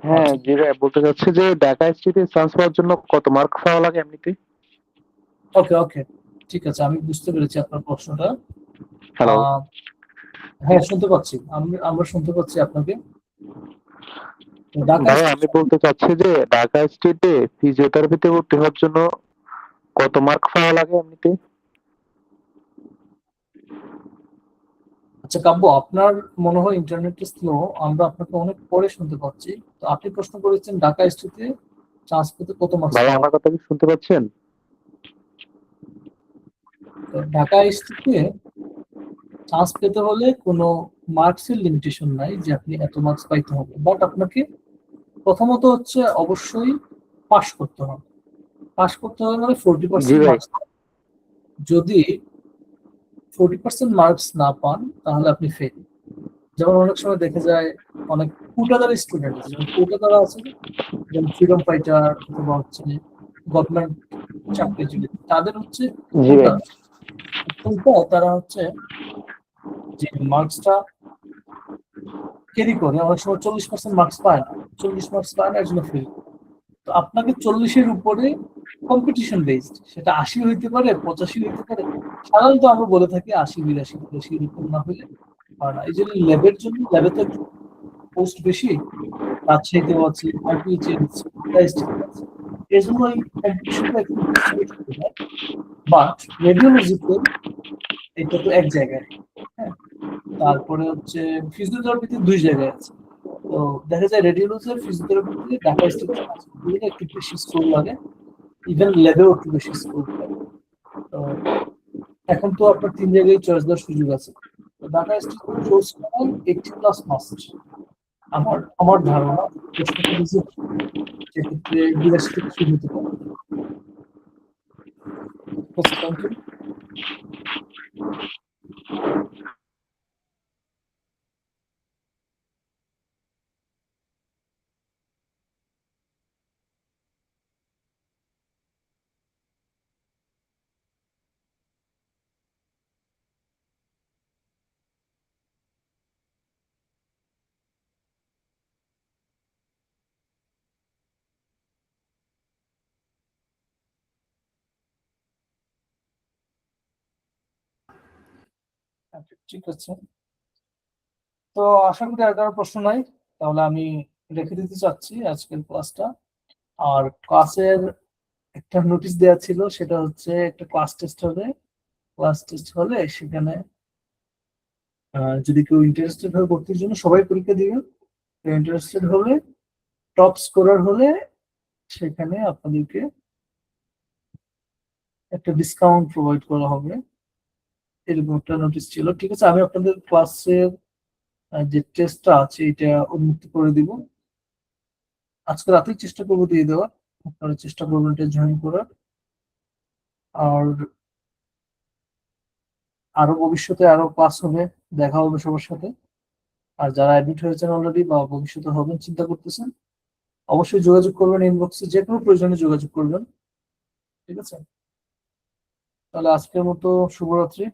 হ্যাঁ জি ভাইয়া, বলতে চাচ্ছি যে ঢাকা স্ট্রিটে চান্স পাওয়ার জন্য কত মার্ক পাওয়া লাগে এমনিতে? ওকে ওকে, ঠিক আছে, আমি বুঝতে পেরেছি আপনার প্রশ্নটা। হ্যালো আহ, হ্যাঁ শুনতে পাচ্ছি, আমরা শুনতে পাচ্ছি আপনাকে। তো ঢাকা ভাইয়া, আমি বলতে চাচ্ছি যে ঢাকা স্ট্রিটে ফিজিওথেরাপিতে ভর্তি হওয়ার জন্য কত মার্ক পাওয়া লাগে এমনিতে? আচ্ছা কাব্য, আপনার মনে হয় ইন্টারনেট স্লো, আমরা আপনাকে অনেক পরে শুনতে পাচ্ছি। তো আপনি প্রশ্ন করেছেন ঢাকা স্ট্রিটে চান্স পেতে কত মার্কস ভাইয়া, পাওয়া আমার কথা কি শুনতে পাচ্ছেন? তো ঢাকা স্ট্রিটে চান্স পেতে হলে কোনো মার্কসের লিমিটেশন নাই যে আপনি এত মার্কস পাইতে হবে, বাট আপনাকে প্রথমত হচ্ছে অবশ্যই পাস করতে হবে। পাস করতে হবে মানে জি 40% ভাই। মার্কস। যদি 40% মার্কস না পান তাহলে আপনি ফেল। যেমন অনেক সময় দেখা যায় অনেক কোটাদার স্টুডেন্ট আছে, যেমন কোটাদারা আছে না, যেমন ফ্রিডম ফাইটার অথবা হচ্ছে গভর্নমেন্ট চাকরিজীবী, তাদের হচ্ছে জি ভাই। কোটা, তারা হচ্ছে যে মার্কসটা ক্যারি করে, অনেক সময় 40% মার্কস পায় না, 40 মার্কস পায় না, এর জন্য ফেল। তো আপনাকে 40-এর উপরে কম্পিটিশন বেসড, সেটা 80 হইতে পারে, 85 হইতে পারে, সাধারণত আমরা বলে থাকি 80, 82, 83 এরকম না হলে হয় না। এই জন্য ল্যাবের জন্য, ল্যাবে তো একটু পোস্ট বেশি, রাজশাহীতেও আছে, আরপিএইচএ আছে, আছে, এই জন্য এই কম্পিটিশনটা একটু বেশি হতে হয়। বাট রেডিওলজিতে এটা তো এক জায়গায়, হ্যাঁ। তারপরে হচ্ছে ফিজিওথেরাপিতে 2 জায়গায় আছে। তো দেখা যায় রেডিওলজি আর ফিজিওথেরাপিতে ঢাকা স্টেট একটু বেশি স্কোর লাগে, ইভেন ল্যাবেও একটু বেশি স্কোর লাগে। তো এখন তো আপনার 3 জায়গায় চয়েস দেওয়ার সুযোগ আছে। তো ঢাকা স্টেট চুজ করেন 80+ মাস্ট, আমার ধারণা, প্রশ্নটা বুঝে সেক্ষেত্রে 82 থেকে শুরু হতে পারে। Thank you. ঠিক আছে, তো আশা করি আর কারো প্রশ্ন নাই, তাহলে আমি রেখে দিতে চাচ্ছি আজকের ক্লাসটা। আর ক্লাসের একটা নোটিশ দেওয়া ছিল, সেটা হচ্ছে একটা ক্লাস টেস্ট হবে। ক্লাস টেস্ট হলে সেখানে যদি কেউ ইন্টারেস্টেড হয় ভর্তির জন্য, সবাই পরীক্ষা দিবেন। ইন্টারেস্টেড হলে, টপ স্কোরার হলে সেখানে আপনাদেরকে একটা ডিসকাউন্ট প্রোভাইড করা হবে, এরকম একটা নোটিশ ছিল। ঠিক আছে, আমি আপনাদের ক্লাসের যে টেস্টটা আছে এটা উন্মুক্ত করে দিব, আজকে রাতেই চেষ্টা করবো দিয়ে দেওয়ার। আপনারা চেষ্টা করবেন এটা জয়েন করার। আর আরো ভবিষ্যতে আরো ক্লাস হবে, দেখা হবে সবার সাথে। আর যারা অ্যাডমিট হয়েছেন অলরেডি বা ভবিষ্যতে হবেন চিন্তা করতেছেন, অবশ্যই যোগাযোগ করবেন ইনবক্সে, যে কোনো প্রয়োজনে যোগাযোগ করবেন। ঠিক আছে, তাহলে আজকের মতো শুভরাত্রি।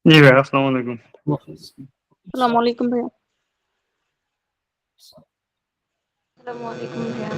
জি ভাই, আসসালামু আলাইকুম। আল্লাহ হাফেজ। আসসালামু আলাইকুম ভাইয়া। আসসালামু আলাইকুম ভাইয়া।